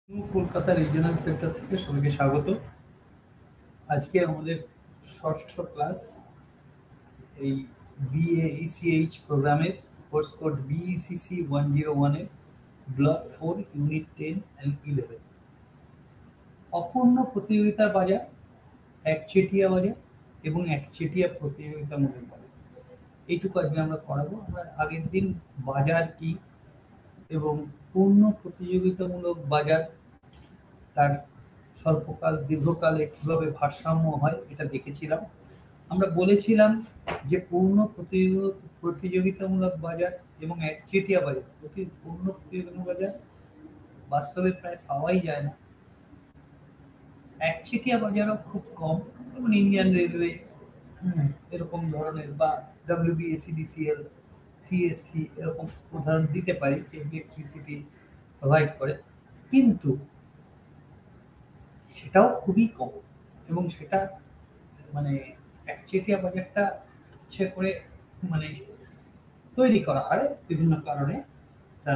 Kolkata regional centre থেকে সবাইকে স্বাগত। আজকে আমাদের ষষ্ঠ ক্লাস, এই BAECH প্রোগ্রামের কোর্স কোড BECC 101 এর ব্লক 4 ইউনিট 10 and 11 অপূর্ণ প্রতিযোগিতার বাজার, একচেটিয়া বাজার এবং একচেটিয়া প্রতিযোগিতামূলক বাজার, এইটুকু আজকে আমরা পড়াবো। আমরা আগের দিন বাজার কি এবং পূর্ণ প্রতিযোগিতামূলক বাজার তার স্বল্পকাল দীর্ঘকালে কিভাবে ভারসাম্য হয় এটা দেখেছিলাম। আমরা বলেছিলাম যে পূর্ণ প্রতিযোগিতামূলক বাজার এবং একচেটিয়া বাজার, পূর্ণ প্রতিযোগিতামূলক বাজার বাস্তবে প্রায় পাওয়াই যায় না। একচেটিয়া বাজারও খুব কম, যেমন ইন্ডিয়ান রেলওয়ে এরকম ধরনের, বা WBSEDCL, CSC এরকম উদাহরণ দিতে পারি যে ইলেকট্রিসিটি প্রোভাইড করে, কিন্তু সেটাও খুবই কম। এবং সেটা মানে একচেটিয়া বাজারটা ইচ্ছে করে মানে তৈরি করা হয় বিভিন্ন কারণে। তা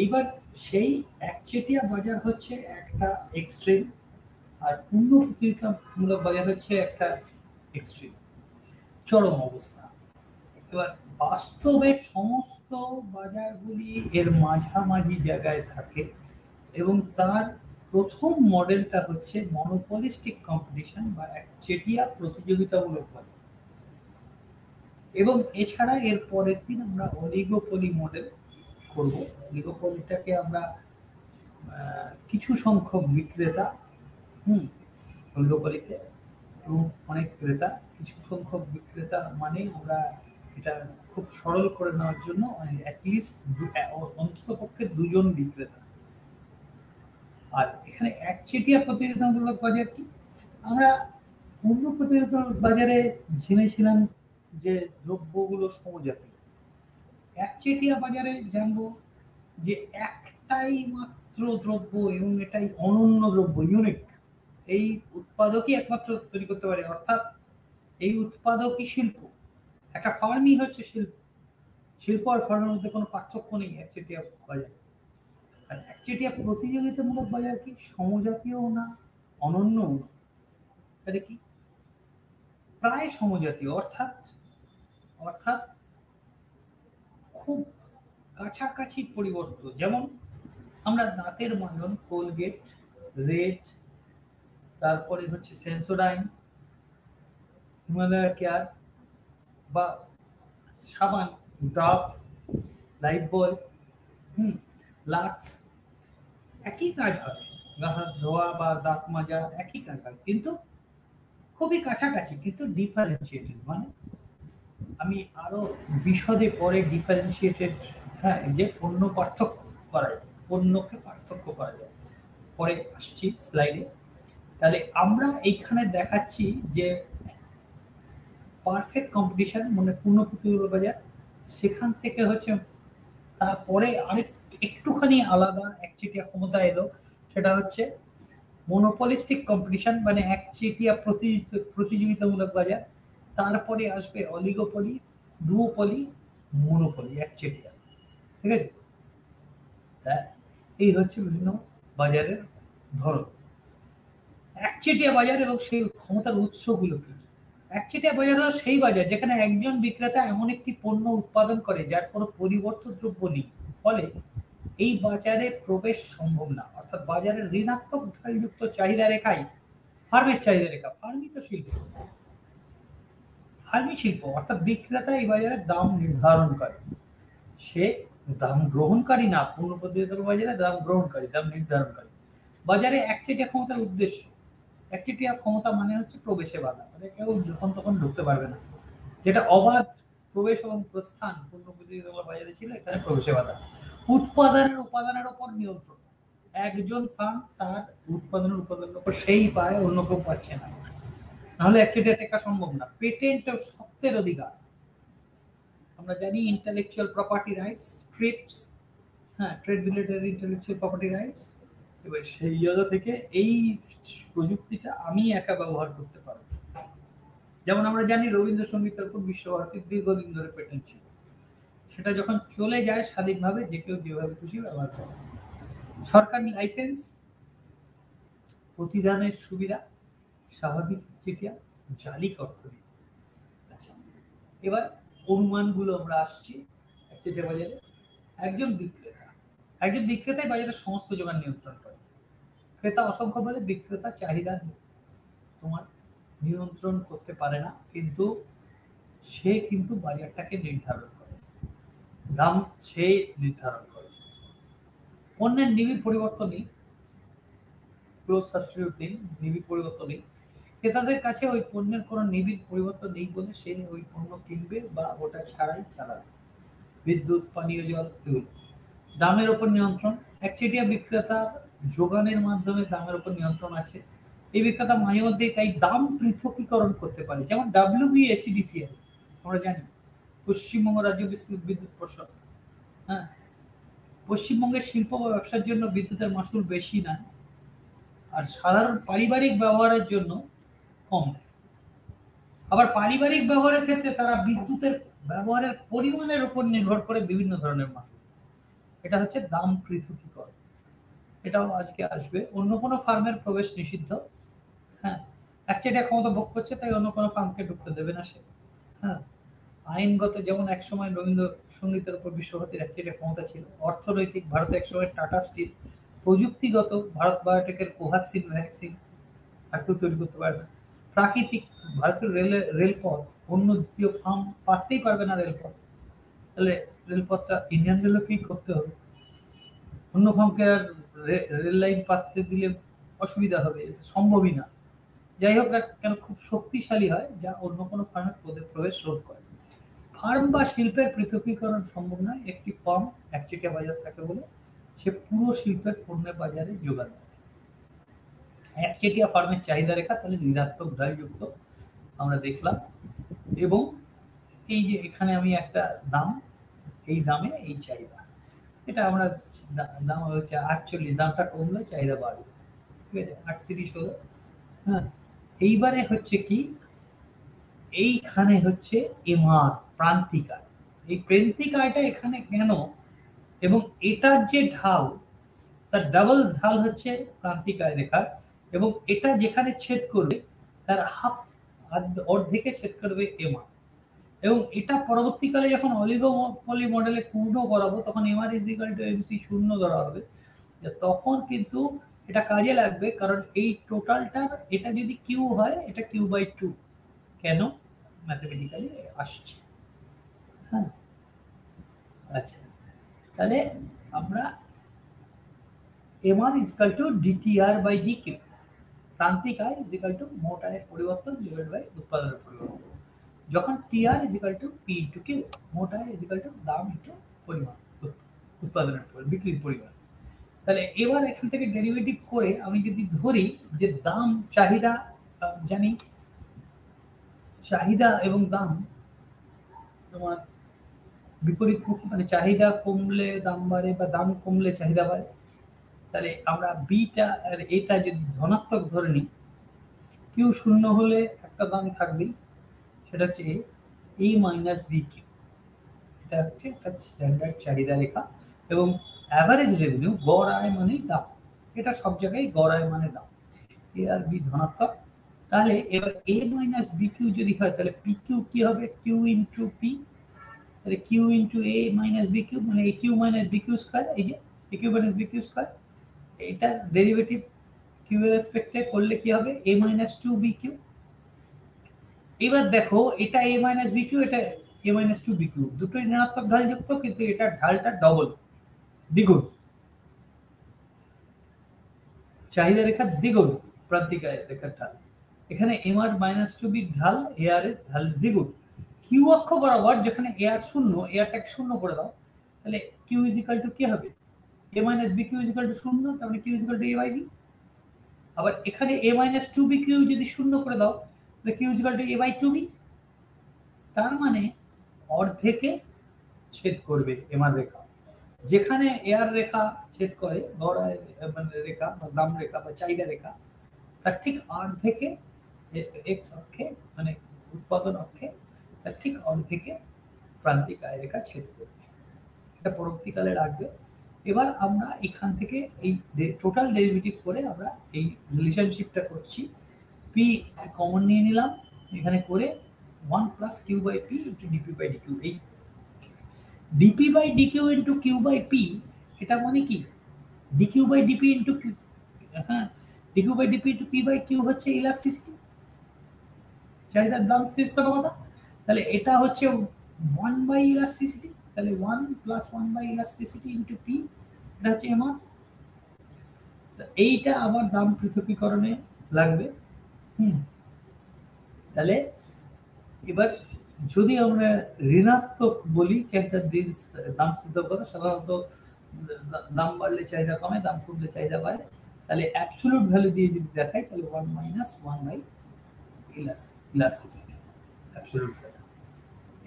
এইবার সেই একচেটিয়া বাজার হচ্ছে একটা এক্সট্রিম, আর পূর্ণ প্রতিযোগিতামূলক বাজার হচ্ছে একটা এক্সট্রিম, চরম অবস্থা। এবার বাস্তবে সমস্ত বাজারগুলি এর মাঝামাঝি জায়গায় থাকে, এবং তার প্রথম মডেলটা হচ্ছে মনোপলিস্টিক কম্পিটিশন বা একচেটিয়া প্রতিযোগিতামূলক বাজার। এবং এছাড়া এর পরের দিন আমরা অলিগোপলি মডেল করব। অলিগোপলিটাকে আমরা কিছু সংখ্যক বিক্রেতা, অলিগোপলিতে এবং অনেক ক্রেতা, কিছু সংখ্যক বিক্রেতা মানে আমরা এটা খুব সরল করে নেওয়ার জন্য অ্যাটলিস্ট অন্ততপক্ষে দুজন বিক্রেতা। আর এখানে একচেটিয়া প্রতিযোগিতামূলক বাজার কি? আমরা পূর্ণ প্রতিযোগিতামূলক বাজারে জেনেছিলাম যে দ্রব্যগুলো সমজাতীয়। একচেটিয়া বাজারে জানবো যে একটাই মাত্র দ্রব্য এবং এটাই অনন্য দ্রব্য, ইউনিক। এই উৎপাদকই একমাত্র তৈরি করতে পারে, অর্থাৎ এই উৎপাদকই শিল্প। একটা ফার্মই হচ্ছে শিল্প। শিল্প আর ফার্মের মধ্যে কোনো পার্থক্য নেই একচেটিয়া বাজারে। আর একচেটিয়া প্রতিযোগিতামূলক বাজার কি? সমজাতীয়ও না, অনন্যও না। এটা কি? প্রায় সমজাতীয়, অর্থাৎ খুব কাছাকাছি পরিবর্তন। যেমন আমরা দাঁতের মাজন, কোলগেট, রেড, তারপরে হচ্ছে সেন্সোডাইন, হিমালয়া কেয়ার বা সাবান, ডাভ, লাইফবয়, লাক্স, একই কাজ হয়। হাত ধোয়া বা দাঁত মাজা একই কাজ হয়, কিন্তু খুবই কাছাকাছি, কিন্তু ডিফারেন্সিয়েটেড। মানে আমি আরো বিশদে পরে ডিফারেন্সিয়েটেড, যে পণ্য পার্থক্য করা যায়, পণ্যকে পার্থক্য করা যায়, পরে আসছি স্লাইডে। তাহলে আমরা এইখানে দেখাচ্ছি যে পারফেক্ট কম্পিটিশন মানে পূর্ণ প্রতিযোগিতা বাজার, সেখান থেকে হচ্ছে তারপরে আরেক একটুখানি আলাদা একচেটিয়া ক্ষমতা এলো, সেটা হচ্ছে মনোপলিস্টিক কম্পিটিশন মানে একচেটিয়া প্রতিযোগিতামূলক বাজার। তারপরে আসবে অলিগোপলি, ডুওপলি, মনোপলি, একচেটিয়া। ঠিক আছে? এই হচ্ছে বিভিন্ন বাজারের ধরন। একচেটিয়া বাজার এবং সেই ক্ষমতার উৎসগুলো কি? একচেটিয়া বাজার হলো সেই বাজার যেখানে একজন বিক্রেতা এমন একটি পণ্য উৎপাদন করে যার কোনো পরিবর্তন দ্রব্য নেই, ফলে এই বাজারে প্রবেশ সম্ভব না। অর্থাৎ বাজারের ঋণাত্মক ঢালযুক্ত চাহিদা রেখাই ফার্মের চাহিদা রেখা। ফার্মই তো শিল্প, ফার্মই শিল্প। অর্থাৎ বিক্রেতা এই বাজারে দাম নির্ধারণ করে, সে দাম গ্রহণকারী না। পূর্ণ প্রতিযোগিতার বাজারে দাম গ্রহণকারী, দাম নির্ধারণকারী। বাজারে একচেটিয়া ক্ষমতার উদ্দেশ্য, একচেটিয়া ক্ষমতা মানে হচ্ছে প্রবেশে বাধা, মানে কেউ যখন তখন ঢুকতে পারবে না। যেটা অবাধ প্রবেশ এবং প্রস্থান পূর্ণ প্রতিযোগিতামূলক বাজারে ছিল, এখানে প্রবেশে বাধা। উপাদানের উপর নিয়ন্ত্রণ, একজন ফার্ম তার উপাদানের উপর সেই পায়, অন্য কেউ পাচ্ছে না, নাহলে একচেটিয়া টেকা সম্ভব না। পেটেন্ট ও সত্ত্বের অধিকার, আমরা জানি intellectual property rights, TRIPS, trade related intellectual property rights. এবার সেই জায়গা থেকে এই প্রযুক্তিটা আমি একা ব্যবহার করতে পারবো। যেমন আমরা জানি রবীন্দ্রসঙ্গীতের উপর বিশ্বভারতীর দীর্ঘদিন ধরে পেটেন্ট ছিল, সেটা যখন চলে যায় স্বাধীনভাবে যে কেউ যেভাবে খুশি ব্যবহার করে। সরকারি লাইসেন্স, প্রতিদানের সুবিধা, স্বাভাবিক একচেটিয়া, জালিক অর্থনীতি। আচ্ছা, এবার অনুমানগুলো আমরা আসছি একচেটিয়া বাজারে। একজন বিক্রেতাই বাজারের সমস্ত যোগান নিয়ন্ত্রণ করে। ক্রেতা অসংখ্য বলে বিক্রেতা চাহিদা তোমার নিয়ন্ত্রণ করতে পারে না, কিন্তু সে কিন্তু বাজারটাকে নির্ধারণ করে, দাম সে নির্ধারণ করে। পণ্যের নিবিড় পরিবর্তন নেই, ক্লোজ সাবস্টিটিউট নেই, নিবিড় পরিবর্তন নেই। ক্রেতাদের কাছে ওই পণ্যের কোনো নিবিড় পরিবর্তন নেই বলে সে ওই পণ্য কিনবে বা ওটা ছাড়াই চালাবে। বিদ্যুৎ, পানীয় জল, এগুলো। দামের উপর নিয়ন্ত্রণ, একচেটিয়া বিক্রেতার যোগানের মাধ্যমে দামের উপর নিয়ন্ত্রণ আছে। এই বিক্রেতা মাঝে মধ্যে তাই দাম পৃথকীকরণ করতে পারে, যেমন WBSEDCL আমরা জানি, পশ্চিমবঙ্গ রাজ্য বিদ্যুৎ পর্ষদ। হ্যাঁ, পশ্চিমবঙ্গের শিল্প বা ব্যবসার জন্য বিদ্যুতের মাসুল বেশি না, আর সাধারণ পারিবারিক ব্যবহারের জন্য কম নেয়। আবার পারিবারিক ব্যবহারের ক্ষেত্রে তারা বিদ্যুতের ব্যবহারের পরিমাণের উপর নির্ভর করে বিভিন্ন ধরনের মাসুল। এটা হচ্ছে দাম পৃথকীকরণ। এটাও আজকে আসবে। অন্য কোনো ফার্মের প্রবেশ নিষিদ্ধ। হ্যাঁ, একচেটিয়া ক্ষমতা ভোগ করছে, তাই অন্য কোনো ফার্মকে ঢুকতে দেবে না সে। হ্যাঁ, আইনগত, যেমন একসময় রবীন্দ্রসঙ্গীতের উপর বিশ্বভারতীর একচেটিয়া ক্ষমতা ছিল। অর্থনৈতিক, ভারতে একসময় টাটা স্টিল। প্রযুক্তিগত, ভারত বায়োটেকের কোভ্যাক্সিন ভ্যাকসিন আর কেউ তৈরি করতে পারে না। প্রাকৃতিক, ভারতের রেলপথ, অন্য দ্বিতীয় ফার্ম পাততেই পারবে না রেলপথ, তাহলে রেলপথটা ইন্ডিয়ান রেলকেই করতে হবে। অন্য ফার্মকে আর রেল লাইন পাততে দিলে অসুবিধা হবে, সম্ভবই না। যাই হোক না কেন, খুব শক্তিশালী হয়, যা অন্য কোনো ফার্মের প্রবেশ রোধ করে। ফার্ম বা শিল্পের পৃথকীকরণ সম্ভব নয়। একটি ফার্ম একচেটিয়া বাজার থাকে বলে সে পুরো শিল্পের পণ্যের বাজারে যোগান দেয়। একচেটিয়া ফার্মের চাহিদা রেখা তাহলে ঋণাত্মক ঢালযুক্ত আমরা দেখলাম। এবং এই যে এখানে আমি একটা দাম, এই দামে এই চাহিদা, যেটা আমরা দাম হচ্ছে 48, দামটা কমলে চাহিদা বাড়বে, ঠিক আছে, 38 হলো। হ্যাঁ, এইবারে হচ্ছে কি, এইখানে হচ্ছে এমআর, প্রান্তিক আয়। এই প্রান্তিক আয়টা এখানে কেন, এবং এটার যে ঢাল, তার ডাবল ঢাল হচ্ছে প্রান্তিক আয় রেখার, এবং এটা যেখানে ছেদ করবে তার অর্ধেকে ছেদ করবে এমআর। এবং এটা পরবর্তীকালে যখন অলিগোপলি মডেলে পূর্ণ করাবো, তখন MR is equal to MC শূন্য ধরা হবে। তখন কিন্তু এটা কাজে লাগবে, কারণ এই টোটালটার, এটা যদি কিউ হয়, এটা Q/2 কেন ম্যাথমেটিক্যালি আসছে। হ্যাঁ, আচ্ছা, তাহলে আমরা MR is equal two DTR/DQ, প্রান্তিক আয় ইজ ইকুয়াল টু মোট আয়ের পরিবর্তন ডিভাইড বাই উৎপাদনের পরিবর্তন। যখন TR is equal two P/Q, মোট আয় ইজ ইকুয়াল টু দাম ইনটু পরিমাণ, উৎপাদনের পরিমাণ, বিক্রির পরিমাণ। তাহলে এবার এখান থেকে ডেরিভেটিভ করে আমি যদি ধরি যে দাম, চাহিদা, জানি চাহিদা এবং দাম তোমার বিপরীতমুখী, মানে চাহিদা কমলে দাম বাড়ে বা দাম কমলে চাহিদা বাড়ে। তাহলে আমরা বিটা আর এটা যদি ধনাত্মক ধরে নিই, কিউ শূন্য হলে একটা দাম থাকবেই, সেটা হচ্ছে A-BQ। এটা হচ্ছে একটা স্ট্যান্ডার্ড চাহিদা রেখা। এবং অ্যাভারেজ রেভিনিউ, গড় আয় মানে দাম, এটা সব জায়গায় গড় আয় মানে দাম। এ আর বি ধনাত্মক। তাহলে এবার A-BQ যদি হয়, তাহলে PQ কি হবে? Q into P. তাহলে Q ইন্টু A-BQ মানে AQ মাইনাস BQ স্কয়ার। এই যে AQ মাইনাস BQ স্কয়ার, এটার ডেরিভেটিভ কিউ এর রেসপেক্টে করলে কি হবে? A-2BQ। এবার দেখো, এটা A-BQ, এটা A-2BQ, দুটোই ঋণাত্মক ঢাল যুক্ত, কিন্তু এটার ঢালটা ডবল, দ্বিগুণ। চাহিদা রেখার দ্বিগুণ প্রান্তিক আয় রেখার ঢাল। এখানে MR-2B ঢাল, AR এর ঢাল দ্বিগুণ। কিউ অক্ষ বরাবর যেখানে AR শূন্য, ARটাকে শূন্য করে দাও, তাহলে Q ইজ ইকুয়াল টু কি হবে? A-BQ ইজ ইকুয়াল টু শূন্য, তার মানে Q is equal two A/B। আবার এখানে A-2BQ যদি শূন্য করে দাও, তাহলে Q is equal two A/2B। তার মানে অর্ধেকে ছেদ করবে এমআর রেখা। যেখানে এআর রেখা ছেদ করে, গড় আয় মানে রেখা বা দাম রেখা বা চাহিদা রেখা, তার ঠিক অর্ধেকে এক্স অক্ষে, মানে উৎপাদন অক্ষে, তার ঠিক অর্ধেকে প্রান্তিক আয় রেখা ছেদ করবে। এটা পরবর্তীকালে রাখবে। এবার আমরা এখান থেকে এই টোটাল ডেরিভেটিভ করে আমরা এই রিলেশনশিপটা করছি। পি কমন নিয়ে নিলাম এখানে করে 1 plus q by p into dp by dq. এই dp by dq into q by p এটা মানে কি ডিকিউ বাই ডিপি ইন্টু হ্যাঁ dq by dp into p by q হচ্ছে ইলাস্টিসিটি, চাহিদার দাম স্থিতিস্থাপকতা। তাহলে এটা হচ্ছে 1 বাই ইলাস্টিসিটি, তাহলে 1 plus 1 by elasticity into P, এটা হচ্ছে এমআর। এইটা আবার দাম পৃথকীকরণে লাগবে। তাহলে এবার যদি আমরা ঋণাত্মক বলি চাহিদার দাম স্থিতিস্থাপকতা, সাধারণত দাম বাড়লে চাহিদা কমে, দাম কমলে চাহিদা বাড়ে। তাহলে অ্যাবসলিউট ভ্যালু দিয়ে যদি দেখাই তাহলে 1 minus 1 by elasticity absolute value.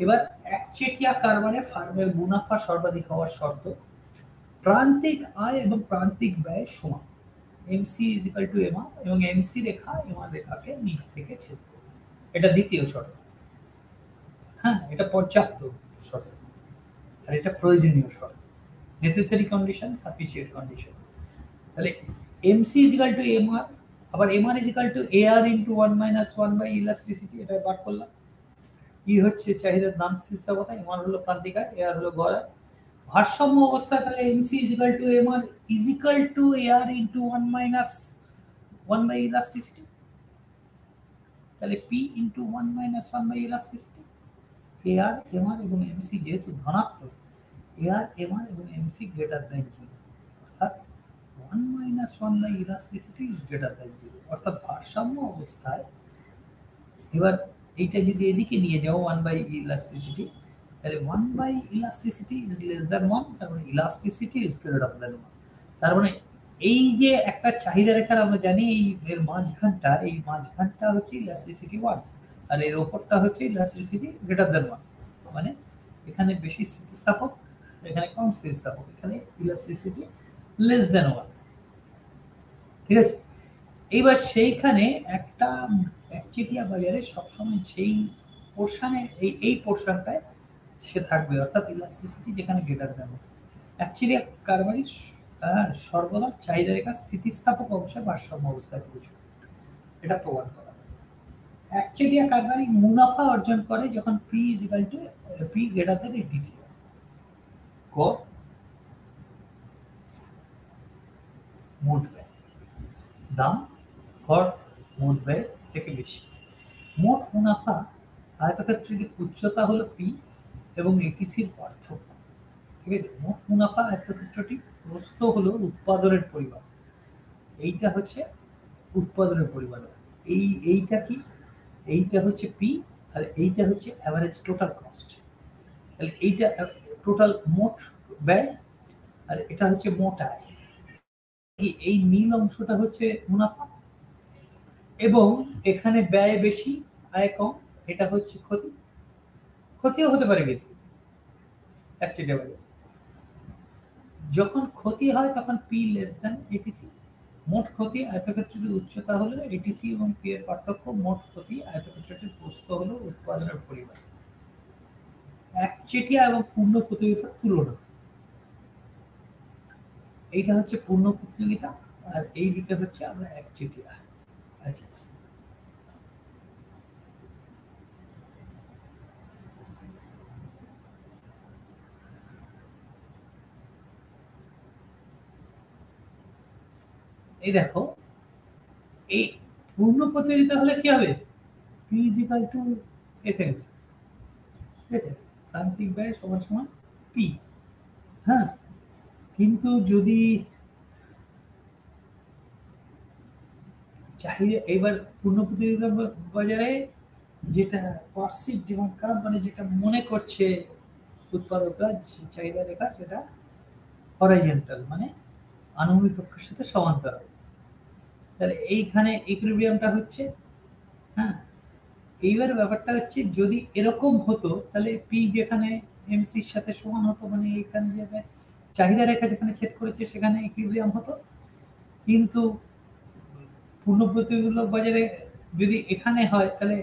এবার একচেটিয়া কারবারে ফার্মের মুনাফা সর্বাধিক হওয়ার শর্ত প্রান্তিক আয় এবং প্রান্তিক ব্যয় সমান, MC is equal to MR, এবং এমসি রেখা এমআর রেখাকে নিচ থেকে ছেদ করবে। এটা দ্বিতীয় শর্ত। হ্যাঁ, এটা পর্যাপ্ত শর্ত আর এটা প্রয়োজনীয় শর্ত, নেসেসারি কন্ডিশন, সাফিসিয়েন্ট কন্ডিশন। তাহলে MC is equal to MR, আবার MR is equal to AR into 1 minus 1 by elasticity, এটা বার করলাম। ই হচ্ছে চাহিদার দাম স্থিতিস্থাপকতা, এমআর হলো প্রান্তিক আয়, এআর হলো গড় আয়। ভারসাম্য অবস্থা তাহলে MC is equal to MR is equal to AR into 1 minus 1 by elasticity. তাহলে P into 1 minus 1 by elasticity. AR MR এবং এমসি যেহেতু ধনাত্মক, এআর এমআর এবং এমসি গ্রেটার দ্যান 0, অর্থাৎ 1 minus 1 by elasticity is greater than 0, অর্থাৎ ভারসাম্য অবস্থায়। এবার এইটা যদি এদিকে নিয়ে যাও 1 বাই ইলাস্টিসিটি, তাহলে 1 by elasticity is less than 1, তার মানে ইলাস্টিসিটি ইজ গ্রেটার দ্যান 1। তার মানে এই যে একটা চাহিদা রেখার আমরা জানি এই এর মাঝখানটা, এই মাঝখানটা হচ্ছে ইলাস্টিসিটি 1 আর এর উপরটা হচ্ছে ইলাস্টিসিটি গ্রেটার দ্যান 1, মানে এখানে বেশি স্থিতিস্থাপক, এখানে কম স্থিতিস্থাপক, এখানে ইলাস্টিসিটি লেস দ্যান 1। ঠিক আছে, এইবার সেইখানে একটা একচেটিয়া বাজারে সবসময় সেই পোর্শনে এই পোর্শনটায় সে থাকবে, অর্থাৎ ইলাস্টিসিটি যেখানে গ্রেটার দ্যান 1। একচেটিয়া কারবারি সর্বদা চাহিদা রেখা স্থিতিস্থাপক অংশে ভারসাম্য অবস্থায় পৌঁছবে, এটা প্রমাণ করা। একচেটিয়া কারবারি মুনাফা অর্জন করে যখন P is equal two P greater than ATC, গড় মোট ব্যয়, দাম গড় মোট ব্যয় থেকে বেশি। মোট মুনাফা আয়তক্ষেত্রের উচ্চতা হলো পি এবং এটিসির পার্থক্য। ঠিক আছে, মোট মুনাফা আয়তক্ষেত্রটি প্রস্থ হলো উৎপাদনের পরিমাণ, এইটা হচ্ছে উৎপাদনের পরিমাণ। এইটা কি, এইটা হচ্ছে পি আর এইটা হচ্ছে অ্যাভারেজ টোটাল কস্ট। তাহলে এইটা টোটাল মোট ব্যয় আর এটা হচ্ছে মোট আয়। এই নীল অংশটা হচ্ছে মুনাফা এবং এখানে ব্যয় বেশি আয় কম, এটা হচ্ছে ক্ষতি। ক্ষতিও হতে পারে বেশি একচেটিয়া বাজারে। যখন ক্ষতি হয় তখন পি লেস দ্যান এটিসি। মোট ক্ষতি আয়তক্ষেত্রটির উচ্চতা হলো এটিসি এবং পি এর পার্থক্য, মোট ক্ষতি আয়তক্ষেত্রটির প্রস্থ হলো উৎপাদনের পরিমাণ। একচেটিয়া এবং পূর্ণ প্রতিযোগিতার তুলনা, এইটা হচ্ছে পূর্ণ প্রতিযোগিতা আর এই দিকে হচ্ছে আমরা একচেটিয়া। আচ্ছা, এই দেখো এই পূর্ণ প্রতিযোগিতা হলে কি হবে, P is equal two SNS, ঠিক আছে, প্রান্তিক ব্যয় সমান সমান পি। হ্যাঁ, কিন্তু যদি চাহিদা, এবার পূর্ণ প্রতিযোগিতা বাজারে যেটা পারসিভ ডিমান্ড কার্ভ, মানে যেটা মনে করছে উৎপাদকরা চাহিদা রেখা, সেটা হরাইজন্টাল, মানে আনুভূমিক অক্ষের সাথে সমান্তরাল। তাহলে এইখানে ইকুইলিব্রিয়ামটা হচ্ছে। হ্যাঁ, এইবার ব্যাপারটা হচ্ছে যদি এরকম হতো তাহলে পি যেখানে এমসির সাথে সমান হতো, মানে এইখানে যে চাহিদা রেখা যেখানে ছেদ করেছে সেখানে ইকুইলিব্রিয়াম হতো। কিন্তু পূর্ণ প্রতিযোগিতামূলক বাজারে যদি এখানে হয় তাহলে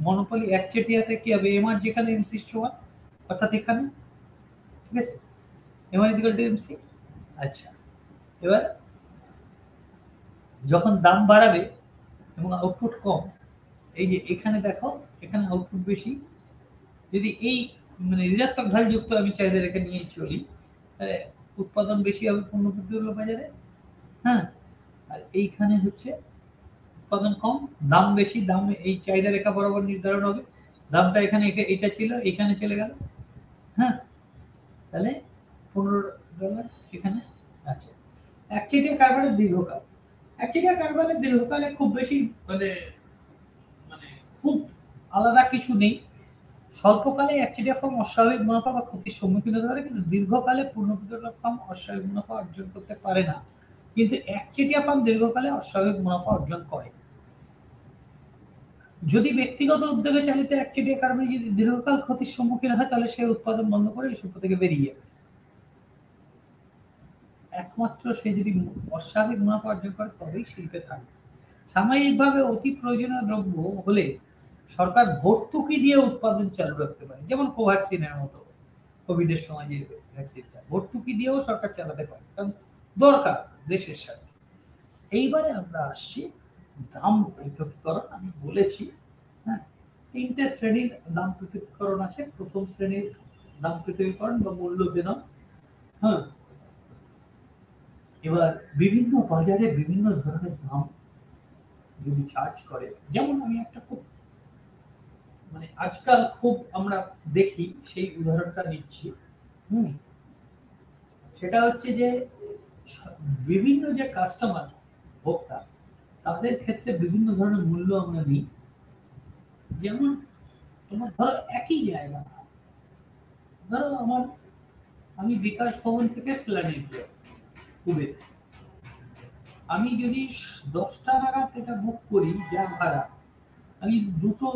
মনোপলি একচেটিয়াতে কি হবে, এমআর যেখানে এমসির সমান, অর্থাৎ এখানে। ঠিক আছে, MR is equal to MC. আচ্ছা, এবার যখন দাম বাড়াবে এবং আউটপুট কম, এই যে এখানে দেখো এখানে আউটপুট বেশি, যদি এই মানে ঋণাত্মক ঢাল যুক্ত আমি চাহিদা রেখে নিয়ে চলি, তাহলে উৎপাদন বেশি হবে পণ্য বৃদ্ধি হলো বাজারে, হ্যাঁ, আর এইখানে হচ্ছে উৎপাদন কম, দাম বেশি, দাম এই চাহিদা রেখা বরাবর নির্ধারণ হবে, দামটা এখানে এটা ছিল এখানে চলে গেল, হ্যাঁ, তাহলে $15 এখানে আছে। একচেটিয়া কারবারের দীর্ঘকাল, একচেটিয়া কারবারের দীর্ঘকালে খুব বেশি মানে মানে খুব আলাদা কিছু নেই। স্বল্পকালে একচেটিয়া ফার্ম অস্বাভাবিক মুনাফা বা ক্ষতির সম্মুখীন হতে পারে, কিন্তু দীর্ঘকালে পূর্ণবিকল্প ফার্ম অস্বাভাবিক মুনাফা অর্জন করতে পারে না, কিন্তু একচেটিয়া ফার্ম দীর্ঘকালে অস্বাভাবিক মুনাফা অর্জন করে। যদি ব্যক্তিগত উদ্যোগে চালিত একচেটিয়া কারবারি যদি দীর্ঘকাল ক্ষতির সম্মুখীন হয়, তাহলে সে উৎপাদন বন্ধ করে এই শিল্প থেকে বেরিয়ে যাবে। একমাত্র সে যদি অস্বাভাবিক মুনাফা অর্জন করে তবেই শিল্পে থাকবে। সাময়িকভাবে অতি প্রয়োজনীয় দ্রব্য হলে সরকার ভর্তুকি দিয়ে উৎপাদন চালু রাখতে পারে, যেমন কোভ্যাক্সিনের মতো, কোভিডের সময় যে ভ্যাকসিনটা ভর্তুকি দিয়েও সরকার চালাতে পারে, কারণ দরকার দেশের সাথে। এইবারে আমরা আসছি দাম পৃথকীকরণ। আমি বলেছি, হ্যাঁ, তিনটে শ্রেণীর দাম পৃথকীকরণ আছে। প্রথম শ্রেণীর দাম পৃথকীকরণ বা মূল্য বেদন, হ্যাঁ, এবার বিভিন্ন বাজারে বিভিন্ন ধরনের দাম যদি চার্জ করে, যেমন আমি একটা খুব মানে আজকাল খুব আমরা দেখি সেই উদাহরণটা নিচ্ছি, সেটা হচ্ছে যে বিভিন্ন যে কাস্টমার ভোক্তা তাদের ক্ষেত্রে বিভিন্ন ধরনের মূল্য আমরা নিই। যেমন তোমার ধরো একই জায়গা, ধরো আমি বিকাশ ভবন থেকে প্ল্যানেট উবের, আমি যদি 10টা নাগাদ এটা বুক করি যা ভাড়া, আমি দুপুর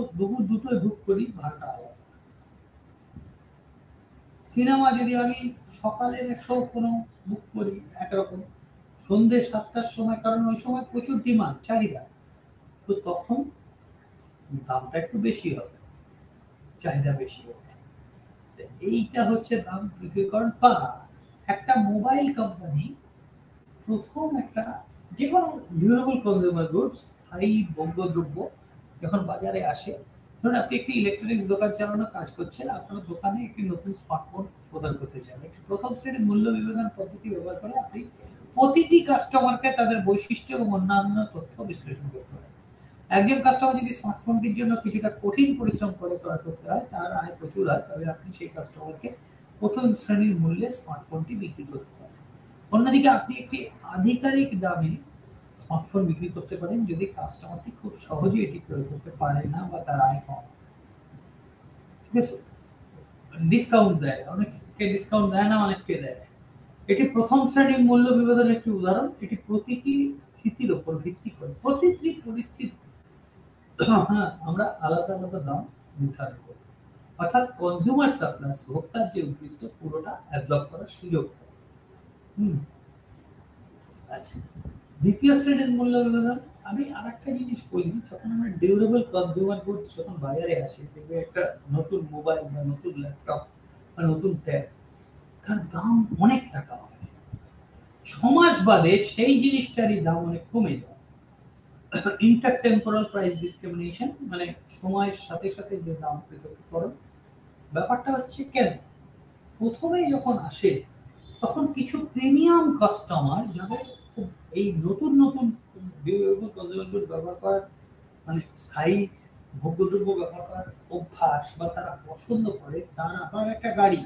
দুটোয় বুক করি ভাড়াটা আলাদা। সিনেমা যদি আমি সকালের শো কোনো বুক করি একরকম, সন্ধ্যে 7টার সময়, কারণ ওই সময় প্রচুর ডিমান্ড চাহিদা, তো তখন দামটা একটু বেশি হবে, চাহিদা বেশি হবে। এইটা হচ্ছে দাম পৃথকীকরণ। বা একটা মোবাইল কোম্পানি প্রথম একটা যে কোনো ডিউরেবল কনজিউমার গুডস, স্থায়ী ভোগ্যদ্রব্য যখন বাজারে আসে, ধরুন আপনি একটি ইলেকট্রনিক্স দোকান চালানোর কাজ করছেন, আপনার দোকানে একটি নতুন স্মার্টফোন প্রদান করতে চান, একটি প্রথম শ্রেণীর মূল্য বিবেচনা পদ্ধতি ব্যবহার করে আপনি প্রতিটি কাস্টমারকে তাদের বৈশিষ্ট্য এবং অন্যান্য তথ্য বিশ্লেষণ করতে হয়। একজন কাস্টমার যদি স্মার্টফোনটির জন্য কিছুটা কঠিন পরিশ্রম করে ক্রয় করতে হয়, তার আয় প্রচুর হয়, তবে আপনি সেই কাস্টমারকে প্রথম শ্রেণীর মূল্যে স্মার্টফোনটি বিক্রি করতে পারেন। অন্যদিকে আপনি একটি আধিকারিক দামে স্মার্টফোন বিক্রি করতে পারেন যদি কাস্টমারটি খুব সহজে এটি ক্রয় করতে পারে না বা তার আয় কম। ঠিক আছে, ডিসকাউন্ট দেয়, অনেকে ডিসকাউন্ট দেয় না, অনেককে দেয়। এটি প্রথম শ্রেণীর মূল্য বিবেচনার একটি উদাহরণ। এটি প্রতিটি স্থিতির উপর ভিত্তি করে, প্রতিটি পরিস্থিতি আমরা আলাদা আলাদা দাম নির্ধারণ করি, অর্থাৎ কনজিউমার সারপ্লাস, ভোক্তার যে উদ্বৃত্ত পুরোটা অ্যাবজর্ব করার সুযোগ। আচ্ছা, দ্বিতীয় শ্রেণীর মূল্য বিবেচনা। আমি আরেকটা জিনিস বলি, যখন আমরা ডিউরেবল কনজিউমার গুড যখন বাজারে আসে, দেখবে একটা নতুন মোবাইল বা নতুন ল্যাপটপ বা নতুন ট্যাব, তার দাম অনেক টাকা হয়, 6 মাস বাদে সেই জিনিসটারই দাম অনেক কমে যায়। ইন্টারটেম্পোরাল প্রাইস ডিসক্রিমিনেশন, মানে সময়ের সাথে সাথে যে দাম পৃথকীকরণ। ব্যাপারটা হচ্ছে কেন, প্রথমে যখন আসে তখন কিছু প্রিমিয়াম কাস্টমার যাদের এই নতুন নতুন ডিউরেবল কনজিউমার গুড ব্যবহার করার মানে স্থায়ী ভোগ্যদ্রব্য ব্যবহার করার অভ্যাস বা তারা পছন্দ করে, তারা আপনার একটা গাড়ি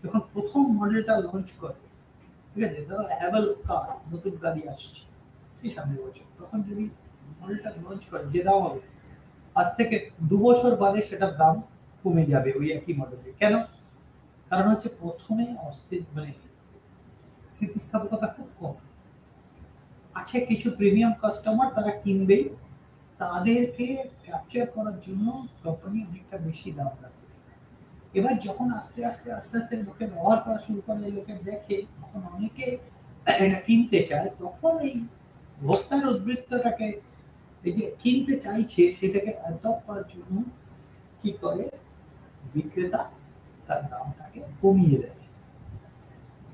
যখন প্রথম মডেলটা লঞ্চ করে, ঠিক আছে, ধরো অ্যাভেল কার নতুন গাড়ি আসছে এই সামনের বছর, তখন যদি মডেলটা লঞ্চ করে যে দাম হবে, আজ থেকে 2 বছর বাদে সেটার দাম কমে যাবে ওই একই মডেলে। কেন? কারণ হচ্ছে প্রথমে মানে স্থিতিস্থাপকতা খুব কম আছে, কিছু প্রিমিয়াম কাস্টমার তারা কিনবেই, তাদেরকে ক্যাপচার করার জন্য কোম্পানি অনেকটা বেশি দাম রাখে। এবার যখন আস্তে আস্তে আস্তে আস্তে লোকে ব্যবহার করা শুরু করে, লোকে দেখে, তখন অনেকে এটা কিনতে চায়, তখন এই ভোক্তার উদ্বৃত্তটাকে এই যে কিনতে চাইছে সেটাকে অ্যাবজর্ব করার জন্য কি করে বিক্রেতা তার দামটাকে কমিয়ে দেয়।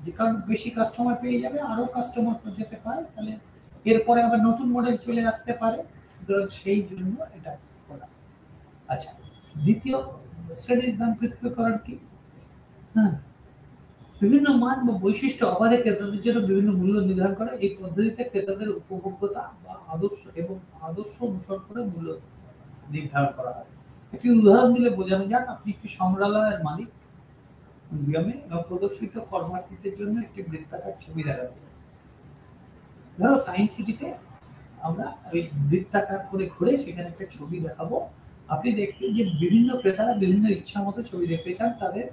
যে কারণ বেশি কাস্টমার পেয়ে যাবে, আরো কাস্টমার যেতে পারে, তাহলে এরপরে আবার নতুন মডেল চলে আসতে পারে, সুতরাং সেই জন্য এটা করা। আচ্ছা, দ্বিতীয় শ্রেণীর দাম পৃথকীকরণ কি? হ্যাঁ, বিভিন্ন মান বা বৈশিষ্ট্য আবাদে ক্রেতাদের জন্য বিভিন্ন মূল্য নির্ধারণ করে। এই পদ্ধতিতে ক্রেতাদের উপভোগ্যতা বা আদর্শ অনুসরণ করে মূল্য নির্ধারণ করা হয়। একটি উদাহরণ দিলে বোঝানো যাক, আপনি একটি সংগ্রহালয়ের মালিক, মিউজিয়ামে প্রদর্শিত কর্মার্থীদের জন্য একটি বৃত্তাকার ছবি দেখানো যায়। ধরো সায়েন্স সিটিতে আমরা ওই বৃত্তাকার করে ঘুরে সেখানে একটা ছবি দেখাবো। আপনি দেখবেন যে বিভিন্ন ক্রেতারা বিভিন্ন ইচ্ছা মতো ছবি দেখতে চান, তাদের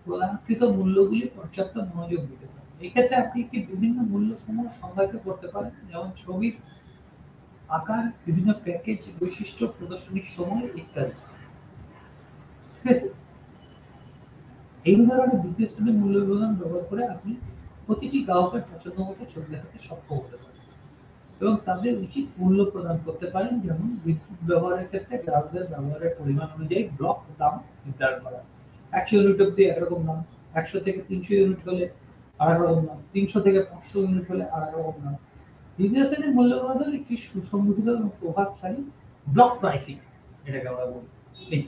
প্রদানকৃত মূল্যগুলি পর্যাপ্ত মনোযোগ দিতে পারেন। এক্ষেত্রে আপনি একটি বিভিন্ন মূল্য সমূহ সংজ্ঞায়িত করতে পারেন, যেমন ছবির আকার, বিভিন্ন প্যাকেজ বৈশিষ্ট্য, প্রদর্শনীর সময় ইত্যাদি। ঠিক আছে, এই ধরনের দ্বিতীয় শ্রেণীর মূল্য বিবরণ ব্যবহার করে আপনি প্রতিটি গ্রাহকের পছন্দ মতো ছবি দেখাতে সক্ষম হতে পারেন এবং তাদের উচিত মূল্য প্রদান করতে পারেন। যেমন বিদ্যুৎ ব্যবহারের ক্ষেত্রে গ্রাহকদের ব্যবহারের পরিমাণ অনুযায়ী ব্লক দাম নির্ধারণ করা। 100 ইউনিট অব্দি একরকম দাম, 100 থেকে 300 ইউনিট হলে আরেক রকম দাম, 300 থেকে 500 ইউনিট হলে আরেক রকম দাম। দ্বিতীয় শ্রেণীর মূল্য বিবরণ একটি সুসংগঠিত এবং প্রভাবশালী ব্লক প্রাইসিং, এটাকে আমরা বলি। এই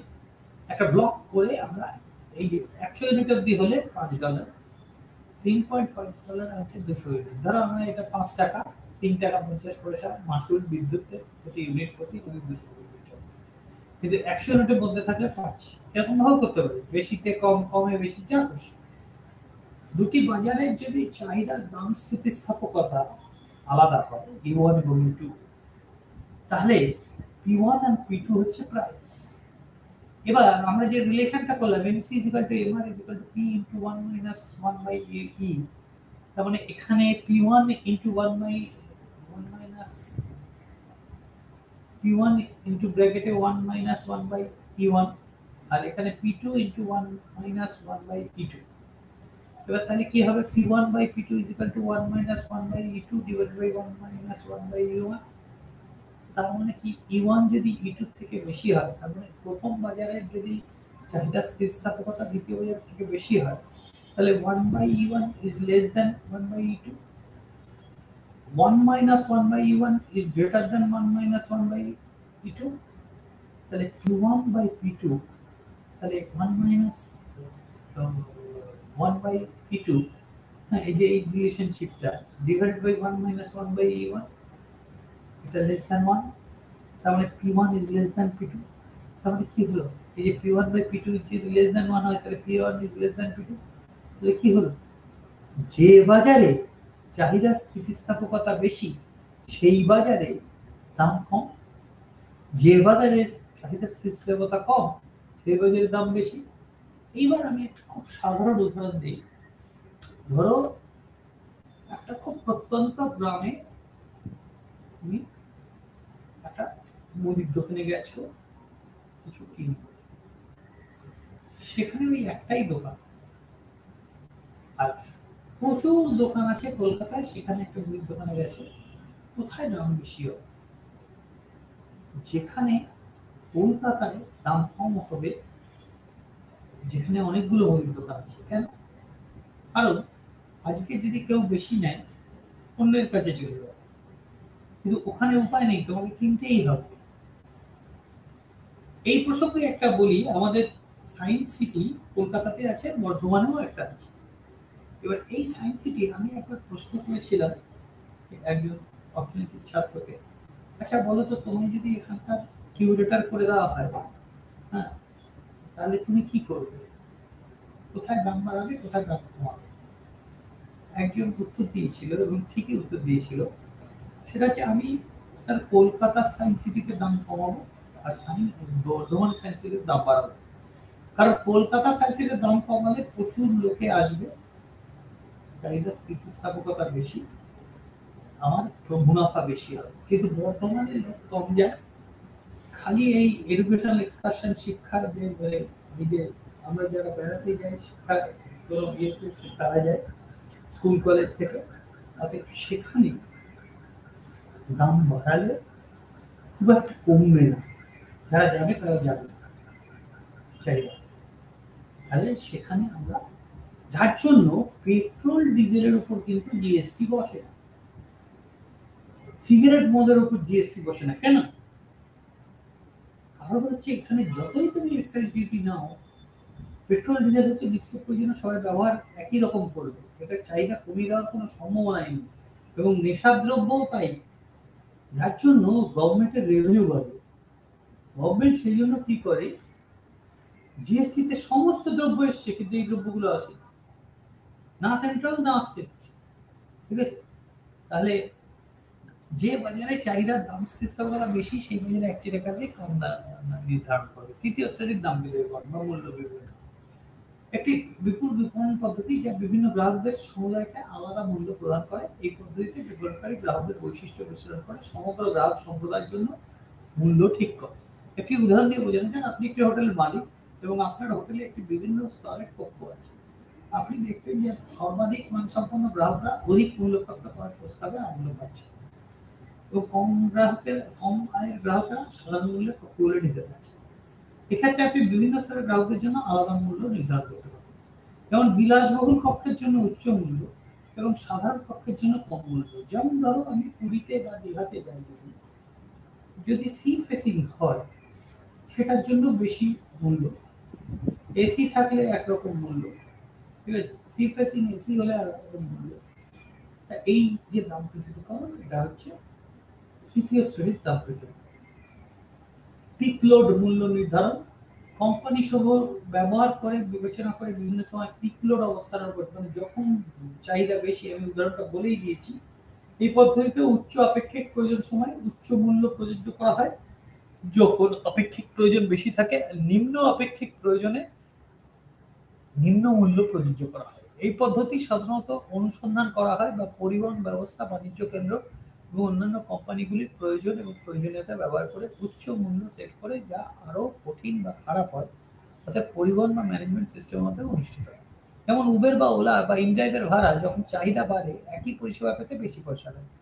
একটা ব্লক করে আমরা এই যে 100 ইউনিট অব্দি হলে $5, $3.5 হচ্ছে 200 ইউনিট। ধরো আমরা এটা 5 টাকা, 3 টাকা 50 পয়সা মাসুল বিদ্যুতের প্রতি ইউনিট প্রতি 200 ইউনিট। কিন্তু 100 ইউনিটের মধ্যে থাকলে 5, এরকম ভাবে করতে পারি, বেশিতে কম, কমে বেশি, যা খুশি। দুটি বাজারের যদি চাহিদার দাম স্থিতিস্থাপকতা আলাদা হয়, E1 এবং E2, তাহলে P1 আর P2 হচ্ছে প্রাইস। এবার আমরা যে রিলেশনটা করলাম, MC = MR = P × 1 - 1 / E, তার মানে এখানে P1 × 1 / E1 আর এখানে P2 × 1 - 1 / E2। এবার তাহলে কি হবে? P1 / P2 = 1 - 1 / E2 / 1 - 1 / E1। তার মানে কি E1 যদি E2 থেকে বেশি হয়, তার মানে প্রথম বাজারের যদি চাহিদা স্থিতিস্থাপকতা দ্বিতীয় বাজার থেকে বেশি হয়, তাহলে 1 / E1 is less than 1 / E2, 1 - 1 / E1 is greater than 1 - 1 / E2, তাহলে P1 / P2, তাহলে 1 - 1 / E2, হ্যাঁ, এই যে এই রিলেশনশিপটা divided by 1 - 1 / E1, এটা less than 1, তার মানে P1 is less than P2। তার মানে কি হলো? এই যে P1 / P2 যদি less than 1 হয়, তাহলে P1 is less than P2। তাহলে কি হলো? যে বাজারে চাহিদার স্থিতিস্থাপকতা বেশি, সেই বাজারে দাম কম। যে বাজারে চাহিদার স্থিতিস্থাপকতা কম, সেই বাজারে দাম বেশি। এইবার আমি একটা খুব সাধারণ উদাহরণ দিই। ধরো একটা খুব প্রত্যন্ত গ্রামে তুমি একটা মুদির দোকানে গেছো কিছু কিনতে, সেখানে ওই একটাই দোকান, আর প্রচুর দোকান আছে কলকাতায়, সেখানে একটা মুদির দোকানে গেছো, কোথায় দাম বেশি হবে? যেখানে কলকাতায় দাম কম হবে, যেখানে অনেকগুলো মুদির দোকান আছে। কেন? কারণ আজকে যদি কেউ বেশি নেয়, অন্যের কাছে চলে যাবে, কিন্তু ওখানে উপায় নেই, তোমাকে কিনতেই হবে। এই প্রসঙ্গে একটা বলি, আমাদের সায়েন্স সিটি কলকাতাতে আছে, বর্ধমানেও একটা আছে। এবার এই সায়েন্স সিটি আমি একবার প্রশ্ন করেছিলাম একজন অর্থনীতির ছাত্রকে, আচ্ছা বলো তো, তোমায় যদি এখানকার কিউরেটর করে দেওয়া হয়, হ্যাঁ, তাহলে তুমি কি করবে? কোথায় দাম বাড়াবে, কোথায় দাম কমাবে? একজন উত্তর দিয়েছিল এবং ঠিকই উত্তর দিয়েছিল, সেটা হচ্ছে আমি স্যার কলকাতা সায়েন্স সিটিতে দাম কমাবো আর বর্ধমান সায়েন্স সিটির দাম বাড়াবো। কারণ কলকাতা সায়েন্স সিটির দাম কমালে প্রচুর লোকে আসবে, চাহিদা স্থিতিস্থাপকতা বেশি, আমার মুনাফা বেশি হবে। কিন্তু বর্তমানে লোক কম যায়, খালি এই এডুকেশনাল এক্সকারশন, শিক্ষার যে এই যে আমরা যারা বেড়াতে যাই, শিক্ষা ইয়েতে তারা যায় স্কুল কলেজ থেকে, তাতে সেখানে দাম বাড়ালে খুব একটা কমবে না, যারা যাবে তারা যাবে চাহিদা। তাহলে সেখানে আমরা যার জন্য পেট্রোল ডিজেলের উপর কিন্তু জিএসটি বসে না, সিগারেট মদের উপর জিএসটি বসে না। কেন? কারণ হচ্ছে এখানে যতই তুমি এক্সাইজ ডিউটি নাও, পেট্রোল ডিজেল হচ্ছে নিত্য প্রয়োজনীয় সবাই ব্যবহার একই রকম করবে, এটা চাহিদা কমিয়ে দেওয়ার কোনো সম্ভাবনাই নেই। এবং নেশাদ্রব্যও তাই, যার জন্য গভর্নমেন্টের রেভিনিউ বাড়বে। গভর্নমেন্ট সেই জন্য কি করে, জিএসটি তে সমস্ত দ্রব্য এসছে কিন্তু এই দ্রব্যগুলো আসে না সেন্ট্রাল না স্টেট। ঠিক আছে, তাহলে যে বাজারে চাহিদার দাম স্থিতিস্থাপকতা বেশি সেই বাজারে একচেটিয়া টাকা দিয়ে কম দাম নির্ধারণ করবে, তৃতীয় শ্রেণীর দাম দিবে বা মূল্য বিবেচনা। একটি বিপুল বিপণন পদ্ধতি যা বিভিন্ন গ্রাহকদের সমুদায়কে আলাদা মূল্য প্রদান করে। এই পদ্ধতিতে বিপণনকারী গ্রাহকদের বৈশিষ্ট্য বিশ্লেষণ করে সমগ্র গ্রাহক সম্প্রদায়ের জন্য মূল্য ঠিক করে। একটি উদাহরণ দিয়ে বোঝানো যায়, আপনি একটি হোটেলের মালিক এবং আপনার হোটেলে একটি বিভিন্ন স্তরের কক্ষ আছে। আপনি দেখবেন যে সর্বাধিক মানসম্পন্ন গ্রাহকরা অধিক মূল্যপ্রাপ্ত করার প্রস্তাবে আগ্রহ পাচ্ছে এবং কম আয়ের গ্রাহকরা সাধারণ মূল্যে কক্ষগুলো নিতে পারছে। এক্ষেত্রে আপনি বিভিন্ন স্তরের গ্রাহকদের জন্য আলাদা মূল্য নির্ধারণ করতে পারেন, যেমন বিলাসবহুল কক্ষের জন্য উচ্চ মূল্য এবং সাধারণ কক্ষের জন্য কম মূল্য। যেমন ধরো আমি পুরীতে বা দীঘাতে যাই, যদি সি ফেসিং হয় সেটার জন্য বেশি মূল্য, এসি থাকলে একরকম মূল্য, ঠিক আছে, সি ফেসিং এসি হলে আরেকরকম মূল্য। এই যে দাম পৃথকীকরণ, এটা হচ্ছে তৃতীয় শ্রেণীর দাম পৃথকীকরণ। পিক লোড মূল্য নির্ধারণ, কোম্পানি সমূহ ব্যবহার করে বিবেচনা করে বিভিন্ন সময় পিক লোড অবস্থানের উপর, মানে যখন চাহিদা বেশি, আমি উদাহরণটা বলেই দিয়েছি। এই পদ্ধতিতে উচ্চ আপেক্ষিক প্রয়োজন সময় উচ্চ মূল্য প্রযোজ্য করা হয়, যখন আপেক্ষিক প্রয়োজন বেশি থাকে নিম্ন আপেক্ষিক প্রয়োজনে নিম্ন মূল্য প্রযোজ্য করা হয়। এই পদ্ধতি সাধারণত অনুসন্ধান করা হয় বা পরিবহন ব্যবস্থা, বাণিজ্য কেন্দ্র এবং অন্যান্য কোম্পানিগুলির প্রয়োজন এবং প্রয়োজনীয়তা ব্যবহার করে উচ্চ মূল্য সেট করে, যা আরো কঠিন বা খারাপ হয়, অর্থাৎ পরিবহন বা ম্যানেজমেন্ট সিস্টেমের মধ্যে অনুষ্ঠিত হয়। যেমন উবের বা ওলা বা ইনড্রাইভের ভাড়া যখন চাহিদা বাড়ে একই পরিষেবা পেতে বেশি পয়সা লাগে,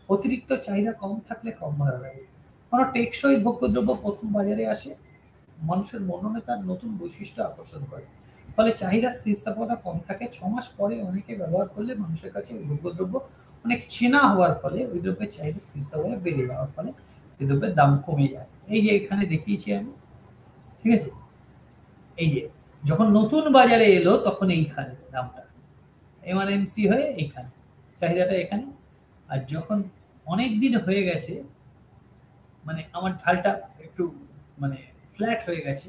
অতিরিক্ত চাহিদা কম থাকলে কম ভাড়া লাগে। কোনো টেকসই ভোগ্যদ্রব্য প্রথম বাজারে আসে, মানুষের মননে তার নতুন বৈশিষ্ট্য আকর্ষণ করে, ফলে চাহিদা স্থিতিস্থাপকতা কম থাকে। 6 মাস পরে অনেকে ব্যবহার করলে মানুষের কাছে ওই ভোগ্যদ্রব্য অনেক চেনা হওয়ার ফলে ওই দ্রব্যের চাহিদা স্থিতিস্থাপকতা বেড়ে যাওয়ার ফলে এই দ্রব্যের দাম কমে যায়। এই যে এখানে দেখিয়েছি আমি, ঠিক আছে, এই যে যখন নতুন বাজারে এলো তখন এইখানে দামটা এমআরএমসি হয়ে এইখানে চাহিদাটা এখানে, আর যখন অনেক দিন হয়ে গেছে, মানে আমার ঢালটা একটু মানে ফ্ল্যাট হয়ে গেছে,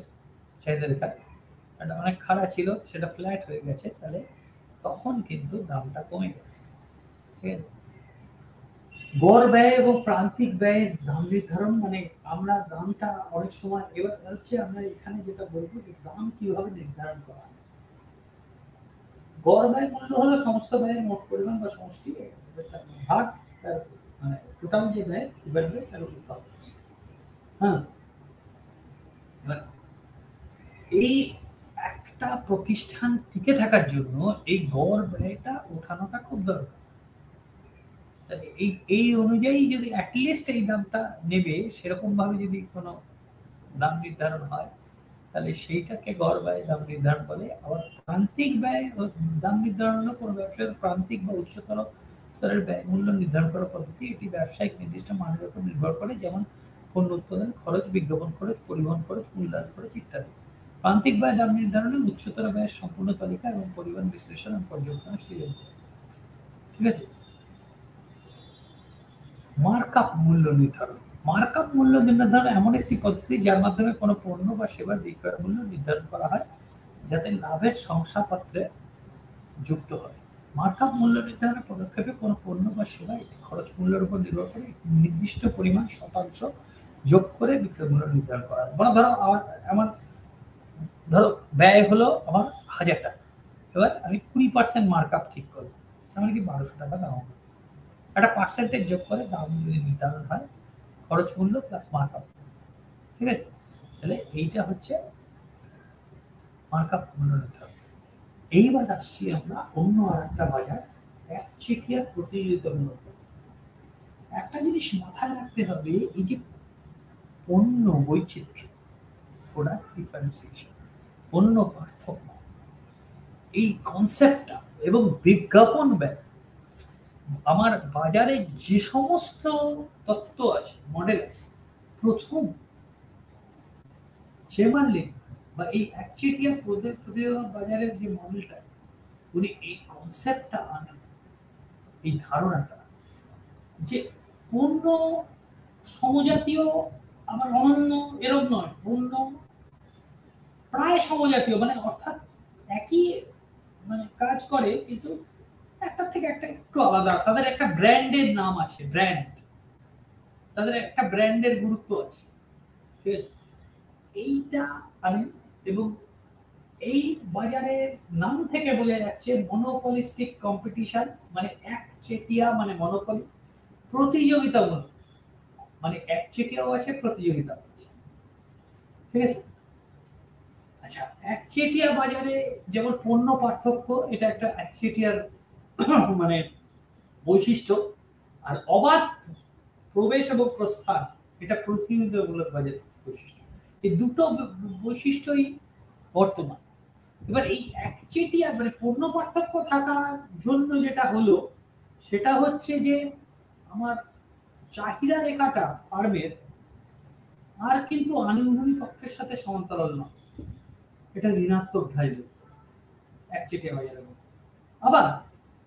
চাহিদা রেখা এটা অনেক খাড়া ছিল, সেটা ফ্ল্যাট হয়ে গেছে, তাহলে তখন কিন্তু দামটা কমে গেছে। ঠিক আছে, গড় ব্যয় এবং প্রান্তিক ব্যয়ের দাম নির্ধারণ, মানে আমরা দামটা অনেক সময়, এবার হচ্ছে আমরা এখানে যেটা বলবো যে দাম কিভাবে নির্ধারণ করা হয়। গড় ব্যয় মূল্য হলো সমস্ত ব্যয়ের মোট পরিমাণ বা সমষ্টি ভাগ তার মানে টোটাল যে ব্যয় ডিভাইড বাই তার উৎপাদ। হ্যাঁ, এবার এই একটা প্রতিষ্ঠান টিকে থাকার জন্য এই গড় ব্যয়টা ওঠানোটা খুব দরকার। এই এই অনুযায়ী যদি অ্যাটলিস্ট এই দামটা নেবে সেরকম ভাবে যদি কোনো দাম নির্ধারণ হয়, তাহলে সেইটাকে গড় ব্যয় দাম নির্ধারণ করে। আবার প্রান্তিক ব্যয় দাম নির্ধারণ হলো কোনো ব্যবসায়ের প্রান্তিক বা উচ্চতর স্তরের ব্যয় মূল্য নির্ধারণ করার পদ্ধতি। এটি ব্যবসায়িক নির্দিষ্ট মানের উপর নির্ভর করে, যেমন পণ্য উৎপাদন খরচ, বিজ্ঞাপন খরচ, পরিবহন খরচ, মূল্যায়ন খরচ ইত্যাদি। প্রান্তিক ব্যয় দাম নির্ধারণে উচ্চতর ব্যয়ের সম্পূর্ণ তালিকা এবং পরিবহন বিশ্লেষণ এবং পর্যবেক্ষণ সুযোগ দেয়। ঠিক আছে, মার্কআপ মূল্য নির্ধারণ। মার্কআপ মূল্য নির্ধারণ এমন একটি পদ্ধতি যার মাধ্যমে কোনো পণ্য বা সেবার বিক্রয় মূল্য নির্ধারণ করা হয় যাতে লাভের শংসাপত্রে যুক্ত হয়। মার্কআপ মূল্য নির্ধারণের পদক্ষেপে কোনো পণ্য বা সেবা একটি খরচ মূল্যের উপর নির্ভর করে নির্দিষ্ট পরিমাণ শতাংশ যোগ করে বিক্রয় মূল্য নির্ধারণ করা হয়। মানে ধরো আমার ধরো ব্যয় হলো আমার 1000 টাকা, এবার আমি 20% মার্কআপ ঠিক করলাম, তার মানে কি 1200 টাকা দাম হবে। একটা পার্সেন্টেজ যোগ করে দাম যদি নির্ধারণ হয়, খরচ মূল্য প্লাস মার্কআপ। ঠিক আছে, তাহলে এইটা হচ্ছে মার্কআপ মূল্য নির্ধারণ। এইবার আসছি আমরা অন্য আর একটা বাজার, একচেটিয়া প্রতিযোগিতামূলক। একটা জিনিস মাথায় রাখতে হবে, এই যে পণ্য বৈচিত্র্য, প্রোডাক্ট ডিফারেন্সিয়েশন, পণ্য পার্থক্য, এই কনসেপ্টটা এবং বিজ্ঞাপন ব্যয়, আমার বাজারে যে সমস্ত তত্ত্ব আছে, মডেল আছে, প্রথম চেম্বারলেন বা এই একচেটিয়া প্রতিযোগিতা বাজারের যে মডেলটা, উনি এই কনসেপ্টটা আনেন, এই ধারণাটা যে পণ্য সমজাতীয় আবার অনন্য এরকম নয়, পণ্য প্রায় সমজাতীয়, মানে অর্থাৎ একই মানে কাজ করে কিন্তু একটা থেকে একটা একটু আলাদা, তাদের একটা ব্র্যান্ডের নাম আছে, ব্র্যান্ড, তাদের একটা ব্র্যান্ডের গুরুত্ব আছে, ঠিক আছে? এইটা আমি, এবং এই বাজারের নাম থেকে বোঝা যাচ্ছে মনোপলিস্টিক কম্পিটিশন, মানে একচেটিয়া, মানে মনোপলি, প্রতিযোগিতামূলক, মানে একচেটিয়াও আছে, প্রতিযোগিতাও আছে, ঠিক আছে? আচ্ছা, একচেটিয়া বাজারে যেমন পণ্য পার্থক্য, এটা একটা একচেটিয়ার মানে বৈশিষ্ট্য, আর অবাধ প্রবেশ এবং প্রস্থান এটা প্রতিযোগিতামূলক বাজারের বৈশিষ্ট্য। এই দুটো বৈশিষ্ট্যই বর্তমান। এবার এই একচেটিয়া মানে পণ্য পার্থক্য থাকার জন্য যেটা হলো সেটা হচ্ছে যে আমার চাহিদা রেখাটা ফার্মের আর কিন্তু আনুভূমিক অক্ষের সাথে সমান্তরাল নয়, এটা ঋণাত্মক ঢালযুক্ত একচেটিয়া বাজারের মধ্যে। আবার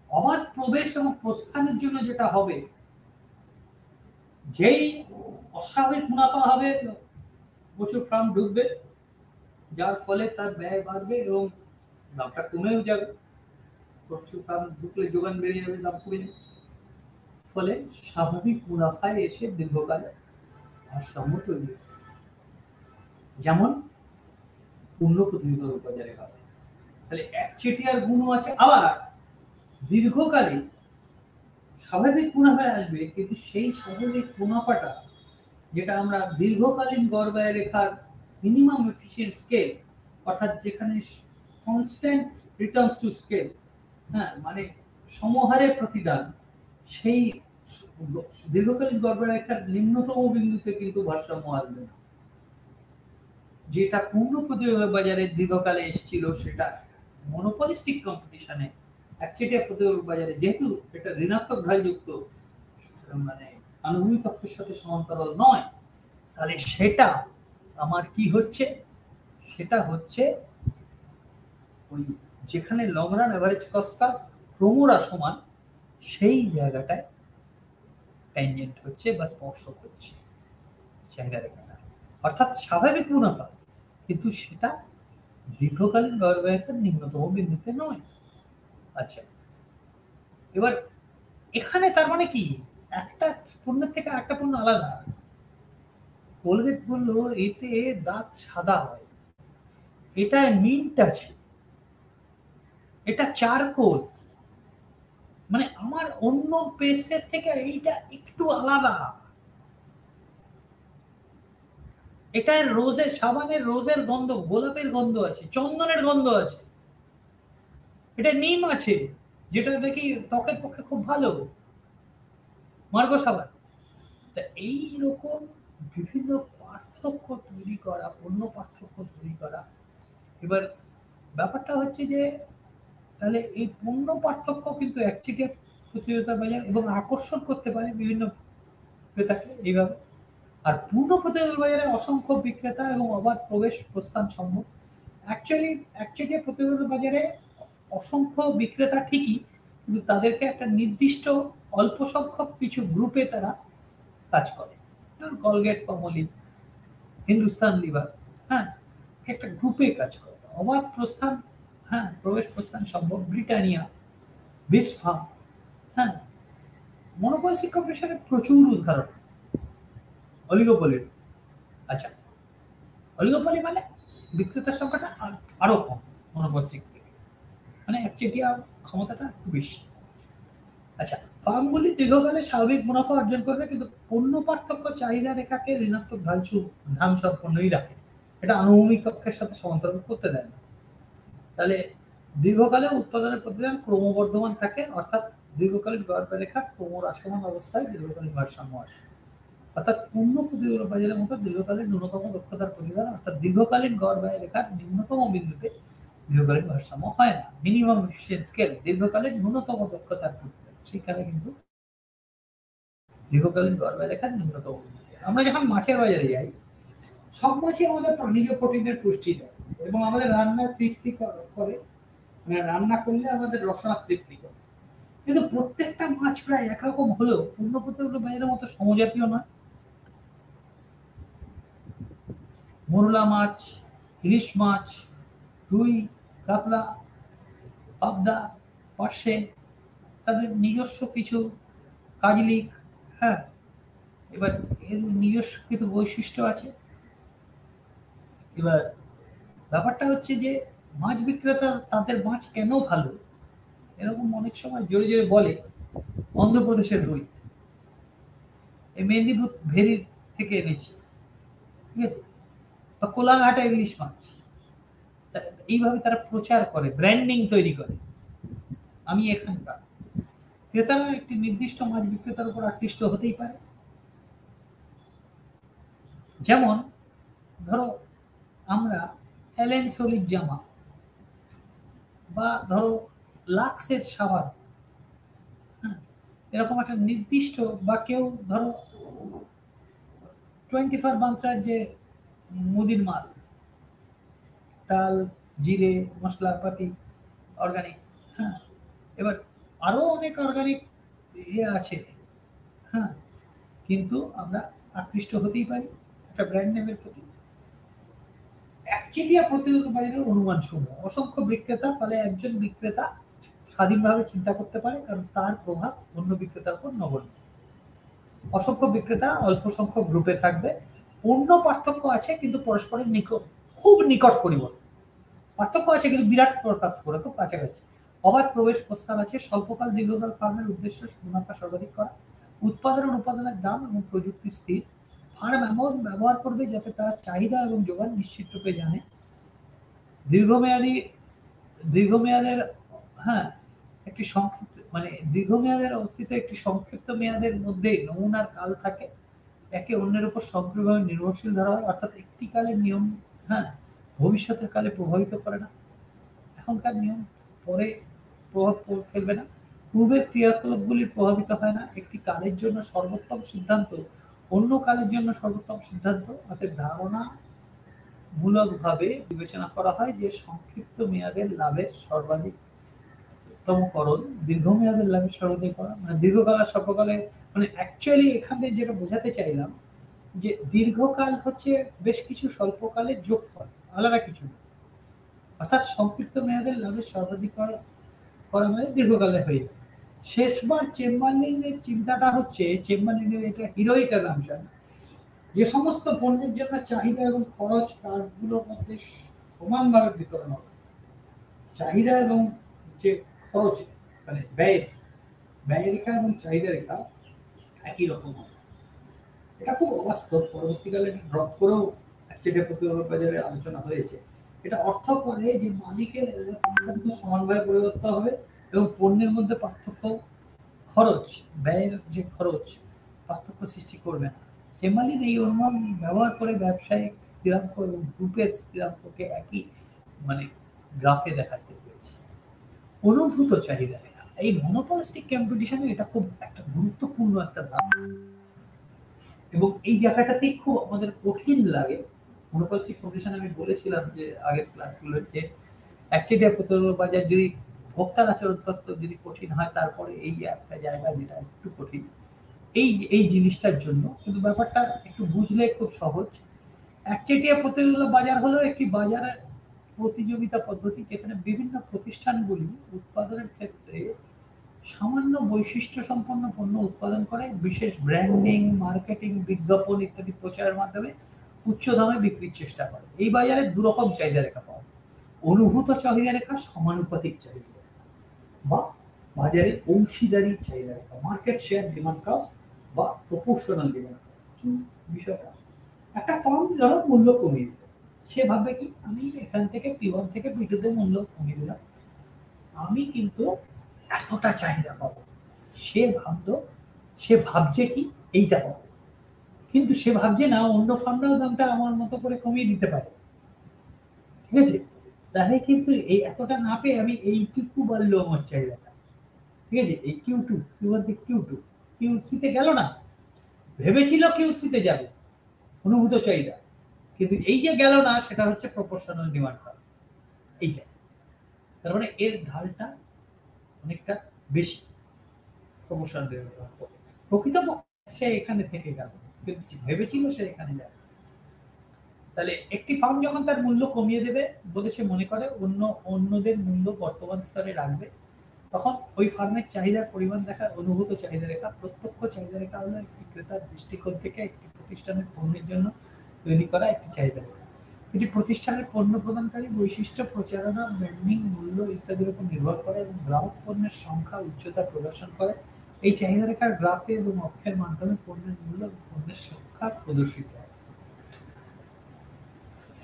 অবাধ প্রবেশ এবং প্রস্থানের জন্য যেটা হবে, যেই অস্বাভাবিক মুনাফা হবে, প্রচুর ফার্ম ঢুকবে, যার ফলে তার ব্যয় বাড়বে এবং দামটা কমেও যাবে। প্রচুর ফার্ম ঢুকলে যোগান বেড়ে যাবে, দাম কমে যাবে, ফলে স্বাভাবিক মুনাফায় এসে দীর্ঘকালে ভারসাম্য তৈরি হবে, যেমন পূর্ণ প্রতিযোগিতার বাজারে হবে। তাহলে একচেটিয়ার গুণও আছে, আবার দীর্ঘকালে স্বাভাবিক মুনাফায় আসবে, কিন্তু সেই স্বাভাবিক মুনাফাটা যেটা আমরা দীর্ঘকালীন গড় ব্যয় রেখার মিনিমাম এফিশিয়েন্ট স্কেল, অর্থাৎ যেখানে কনস্ট্যান্ট রিটার্নস টু স্কেল, হ্যাঁ, মানে সমহারে প্রতিদান, সেই দীর্ঘকালীন গড় ব্যয় রেখার নিম্নতম বিন্দুতে কিন্তু ভারসাম্য আসবে না। যেটা পূর্ণ প্রতিযোগিতা বাজারে দীর্ঘকালে এসেছিল, সেটা মনোপলিস্টিক কম্পিটিশনে একচেটিয়া প্রতিযোগিতা বাজারে যেহেতু এটা ঋণাত্মক ঢালযুক্ত, মানে আনুভূমিক অক্ষের সাথে সমান্তরাল নয়, তাহলে সেটা আমার কি হচ্ছে, সেটা হচ্ছে ওই যেখানে লং রান এভারেজ কস্টটা ক্রমরা সমান, সেই জায়গাটায় ট্যানজেন্ট হচ্ছে বা স্পর্শ করছে চাহিদা রেখাটা, অর্থাৎ স্বাভাবিক মুনাফা, কিন্তু সেটা দীর্ঘকালীন গড় ব্যয়ের নিম্নতম বিন্দুতে নয়। আচ্ছা, এবার এখানে তার মানে কি, একটা পণ্যের থেকে একটা পণ্য আলাদা। কোলগেট বললো এতে দাঁত সাদা হয়, এটা মিন্ট আছে, এটা চারকোল, মানে আমার অন্য পেস্টের থেকে এইটা একটু আলাদা। এটা রোজের, সাবানের রোজের গন্ধ, গোলাপের গন্ধ আছে, চন্দনের গন্ধ আছে, এটা নিম আছে, যেটা দেখি ত্বকের পক্ষে খুব ভালো, মার্গো সাবান। তা এইরকম বিভিন্ন পার্থক্য তৈরি করা, পণ্য পার্থক্য তৈরি করা। এবার ব্যাপারটা হচ্ছে যে তাহলে এই পণ্য পার্থক্য কিন্তু একচেটিয়া প্রতিযোগিতা বাজার এবং আকর্ষণ করতে পারে বিভিন্ন ক্রেতাকে এইভাবে। আর পূর্ণ প্রতিযোগিতা বাজারে অসংখ্য বিক্রেতা এবং অবাধ প্রবেশ প্রস্থান সম্ভব। অ্যাকচুয়ালি একচেটিয়া প্রতিযোগিতা বাজারে অসংখ্য বিক্রেতা ঠিকই, কিন্তু তাদেরকে একটা নির্দিষ্ট অল্প সংখ্যক কিছু গ্রুপে তারা কাজ করে, কলগেট, পামোলিভ, হিন্দুস্তান লিভার, হ্যাঁ, একটা গ্রুপে কাজ করে। অবাধ প্রস্থান, হ্যাঁ, প্রবেশ প্রস্থান সম্ভব, ব্রিটানিয়া, বিসফার্ম, হ্যাঁ। মনোপলিস্টিক কম্পিটিশনের প্রচুর উদাহরণ। অলিগোপলি, আচ্ছা, অলিগোপলি মানে বিক্রেতার সংখ্যাটা আরো কম মনোপলিস্টিক থেকে, মানে একচেটিয়া ক্ষমতাটা খুব বেশি। আচ্ছা, ফার্মগুলি দীর্ঘকালে স্বাভাবিক মুনাফা অর্জন করবে, কিন্তু পণ্য পার্থক্য চাহিদা রেখাকে ঋণাত্মক ধান সম্পন্নই রাখে, এটা আনুভূমিক অক্ষের সাথে সমান্তরাল করতে দেয় না। তাহলে দীর্ঘকালে উৎপাদনের প্রতিদান ক্রমবর্ধমান থাকে, অর্থাৎ দীর্ঘকালীন গড় ব্যয় রেখা ক্রমহ্রাসমান অবস্থায় দীর্ঘকালীন ভারসাম্য আসে। অর্থাৎ পূর্ণ প্রতিযোগিতা বাজারের মতো দীর্ঘকালীন ন্যূনতম দক্ষতার প্রতিদান, অর্থাৎ দীর্ঘকালীন গড় ব্যয় রেখার নিম্নতম বিন্দুতে দীর্ঘকালীন ভারসাম্য হয় না। মিনিমাম এফিসিয়েন্ট স্কেল দীর্ঘকালীন ন্যূনতম দক্ষতার প্রতিদান, সেখানে কিন্তু দীর্ঘকালীন গড় রেখার ন্যূনতম। আমরা যখন মাছের বাজারে যাই, সব মাছই আমাদের প্রাণীজ প্রোটিনের পুষ্টি দেয় এবং আমাদের রান্নার তৃপ্তি করে, মানে রান্না করলে আমাদের রসনা তৃপ্তি করে। কিন্তু প্রত্যেকটা মাছ প্রায় একরকম হলেও পূর্ণ প্রতিযোগিতা বাজারের মতো সমজাতীয় নয়। মোরলা মাছ, ইলিশ মাছ, রুই, কাতলা, পাবদা, পার্শে, তাদের নিজস্ব কিছু কাজলিক, হ্যাঁ, এবার এর নিজস্ব কিছু বৈশিষ্ট্য আছে। এবার ব্যাপারটা হচ্ছে যে মাছ বিক্রেতা তাদের মাছ কেন ভালো এরকম অনেক সময় জোরে জোরে বলে। অন্ধ্রপ্রদেশের রুই এই মেদিনীপুর ভেরির থেকে এনেছি, ঠিক আছে, বা কোলাঘাটা ইলিশ মাছ, এইভাবে তারা প্রচার করে, ব্র্যান্ডিং তৈরি করে। আমি এখানকার ক্রেতারা একটি নির্দিষ্ট মাছ বিক্রেতার উপর আকৃষ্ট হতেই পারে। যেমন ধরো আমরা অ্যালেন সোলির জামা বা ধরো লাক্সের সাবান, এরকম একটা নির্দিষ্ট, বা কেউ ধরো 24 মাত্রার যে মুদির মাল, ডাল, জিরে, মশলাপাতি, অর্গানিক, হ্যাঁ, এবার আরো অনেক অর্গানিক ইয়ে আছে, হ্যাঁ, কিন্তু আমরা আকৃষ্ট হতেই পারি একটা ব্র্যান্ড নেমের প্রতি। একচেটিয়া প্রতিযোগিতা বাজারের অনুমান সমূহ অসংখ্য বিক্রেতা, ফলে একজন বিক্রেতা স্বাধীনভাবে চিন্তা করতে পারে, কারণ তার প্রভাব অন্য বিক্রেতার উপর নগণ্য। অসংখ্য বিক্রেতা অল্প সংখ্যক গ্রুপে থাকবে, পূর্ণ পার্থক্য আছে কিন্তু পরস্পরের নিকট, খুব নিকট পরিবর্তন। পার্থক্য আছে কিন্তু বিরাট পার্থক্য, খুব কাছাকাছি। অবাধ প্রবেশ প্রস্তাব আছে। স্বল্পকাল দীর্ঘকাল ফার্মের উদ্দেশ্য মুনাফা সর্বাধিক করা, উৎপাদন উৎপাদনের দাম এবং প্রযুক্তি স্থির। ফার্ম এমন ব্যবহার করবে যাতে তারা চাহিদা এবং যোগান নিশ্চিত রূপে জানে। দীর্ঘমেয়াদের, হ্যাঁ, একটি সংক্ষিপ্ত, মানে দীর্ঘমেয়াদের অস্তিত্ব একটি সংক্ষিপ্ত মেয়াদের মধ্যে নমুনার কাল থাকে, একে অন্যের উপর সক্রিয়ভাবে নির্ভরশীল ধরা হয়, অর্থাৎ একটি কালের নিয়ম, হ্যাঁ, ভবিষ্যতের কালে প্রভাবিত করে না, এখনকার নিয়ম পরে প্রভাব ফেলবে না, পূর্বের ক্রিয়াকলাপগুলি প্রভাবিত হয় না। একটি কালের জন্য সর্বোত্তম সিদ্ধান্ত অন্য কালের জন্য সর্বোত্তম সিদ্ধান্ত, অর্থাৎ ধারণা মূলকভাবে বিবেচনা করা হয় যে সংক্ষিপ্ত মেয়াদের লাভের সর্বাধিকতমকরণ, দীর্ঘমেয়াদের লাভের সর্বাধিকরণ, মানে দীর্ঘকাল আর স্বল্পকালে, মানে অ্যাকচুয়ালি এখানে যেটা বোঝাতে চাইলাম যে দীর্ঘকাল হচ্ছে বেশ কিছু স্বল্পকালের যোগফল, আলাদা কিছু না। অর্থাৎ সংক্ষিপ্ত মেয়াদের লাভের সর্বাধিকরণ করা মানে দীর্ঘকালে হয়ে যাবে। শেষবার চেম্বারলিনের চিন্তাটা হচ্ছে, চেম্বারলিনের এটা হিরোইক অ্যাজাম্পশন, যে সমস্ত পণ্যের জন্য চাহিদা এবং খরচ কাজগুলোর মধ্যে সমানভাবে বিতরণ হবে। চাহিদা এবং যে খরচ, মানে ব্যয় রেখা এবং চাহিদা রেখা একই রকম হবে। এটা খুব অবাস্তব, পরবর্তীকালে ড্রপ করেও একচেটিয়া প্রতিযোগিতা বাজারে আলোচনা হয়েছে। এটা অর্থ করে যে মালিকের সমানভাবে পরিবর্তন হবে এবং পণ্যের মধ্যে পার্থক্য, খরচ, ব্যয়ের যে খরচ, পার্থক্য সৃষ্টি করবে না। চেম্বারলিন এই অনুমান ব্যবহার করে ব্যবসায়িক স্থিরাঙ্ক এবং গ্রুপের স্থিরাঙ্ককে একই, মানে গ্রাফে দেখাতে পেরেছে। অনুভূত চাহিদা রেখা, এই মনোপলিস্টিক কম্পিটিশনে এটা খুব একটা গুরুত্বপূর্ণ একটা ধাপ, এবং এই জায়গাটাতেই খুব আমাদের কঠিন লাগে। মনোপলিস্টিক কম্পিটিশন আমি বলেছিলাম যে আগের ক্লাসগুলোর, যে একচেটিয়া প্রতিযোগিতা বাজার যদি ভোক্তার আচরণ তত্ত্ব যদি কঠিন হয়, তারপরে এই একটা জায়গা যেটা একটু কঠিন এই জিনিসটার জন্য, কিন্তু ব্যাপারটা একটু বুঝলে খুব সহজ। একচেটিয়া প্রতিযোগিতা বাজার হলো একটি বাজারের প্রতিযোগিতা পদ্ধতি যেখানে বিভিন্ন প্রতিষ্ঠানগুলি উৎপাদনের ক্ষেত্রে সামান্য বৈশিষ্ট্য সম্পন্ন পণ্য উৎপাদন করে, বিশেষ ব্র্যান্ডিং, মার্কেটিং, বিজ্ঞাপন ইত্যাদি প্রচারের মাধ্যমে উচ্চ দামে বিক্রির চেষ্টা করে। এই বাজারে দুরকম চাহিদা রেখা পাওয়া যায়, অনুভূত চাহিদা রেখা, সমানুপাতিক চাহিদা রেখা, বা বাজারে অংশীদারি চাহিদা রেখা, মার্কেট শেয়ার ডিমান্ড কার্ভ বা প্রপোর্শনাল ডিমান্ড কার্ভ। কি বিষয়টা, একটা ফার্ম ধরো মূল্য কমিয়ে দিল, সে ভাববে কি আমি এখান থেকে P1 থেকে P2 তে মূল্য কমিয়ে দিলাম, আমি কিন্তু এতটা চাহিদা পাবো। সে ভাবছে কি এইটা পাবো, কিন্তু সে ভাবছে না অন্য ফার্মরাও দামটা আমার মতো করে কমিয়ে দিতে পারে, ঠিক আছে। তাহলে কিন্তু এই এতটা না পেয়ে আমি এইটুকু বাড়লো আমার চাহিদাটা, ঠিক আছে, এই Q2 Q2 কিউসিতে গেল না, ভেবেছিল কিউসিতে যাবে অনুভূত চাহিদা, কিন্তু এই যে গেল না সেটা হচ্ছে প্রপোর্শনাল ডিমান্ড কার্ভ, এইটা তার মানে এর ঢালটা অনেকটা বেশি প্রপোর্শনাল ডিমান্ড কার্ভ। প্রকৃতপক্ষে সে এখানে থেকে গেল, কিন্তু ভেবেছিল সে এখানে যাবে। তাহলে একটি ফার্ম যখন তার মূল্য কমিয়ে দেবে বলে সে মনে করে অন্যদের মূল্য বর্তমান স্তরে রাখবে, তখন ওই ফার্মের চাহিদার পরিমাণ দেখা অনুভূত চাহিদা রেখা। প্রত্যক্ষ চাহিদা রেখা হলো একটি ক্রেতার দৃষ্টিকোণ থেকে একটি প্রতিষ্ঠানের পণ্যের জন্য তৈরি করা একটি চাহিদা রেখা। এটি প্রতিষ্ঠানের পণ্য প্রদানকারী বৈশিষ্ট্য, প্রচারণা, ব্র্যান্ডিং, মূল্য ইত্যাদির উপর নির্ভর করে এবং গ্রাহক পণ্যের সংখ্যা উচ্চতা প্রদর্শন করে। এই চাহিদা রেখার গ্রাফে এবং অক্ষের মাধ্যমে পণ্যের মূল্য এবং পণ্যের সংখ্যা প্রদর্শিত হয়।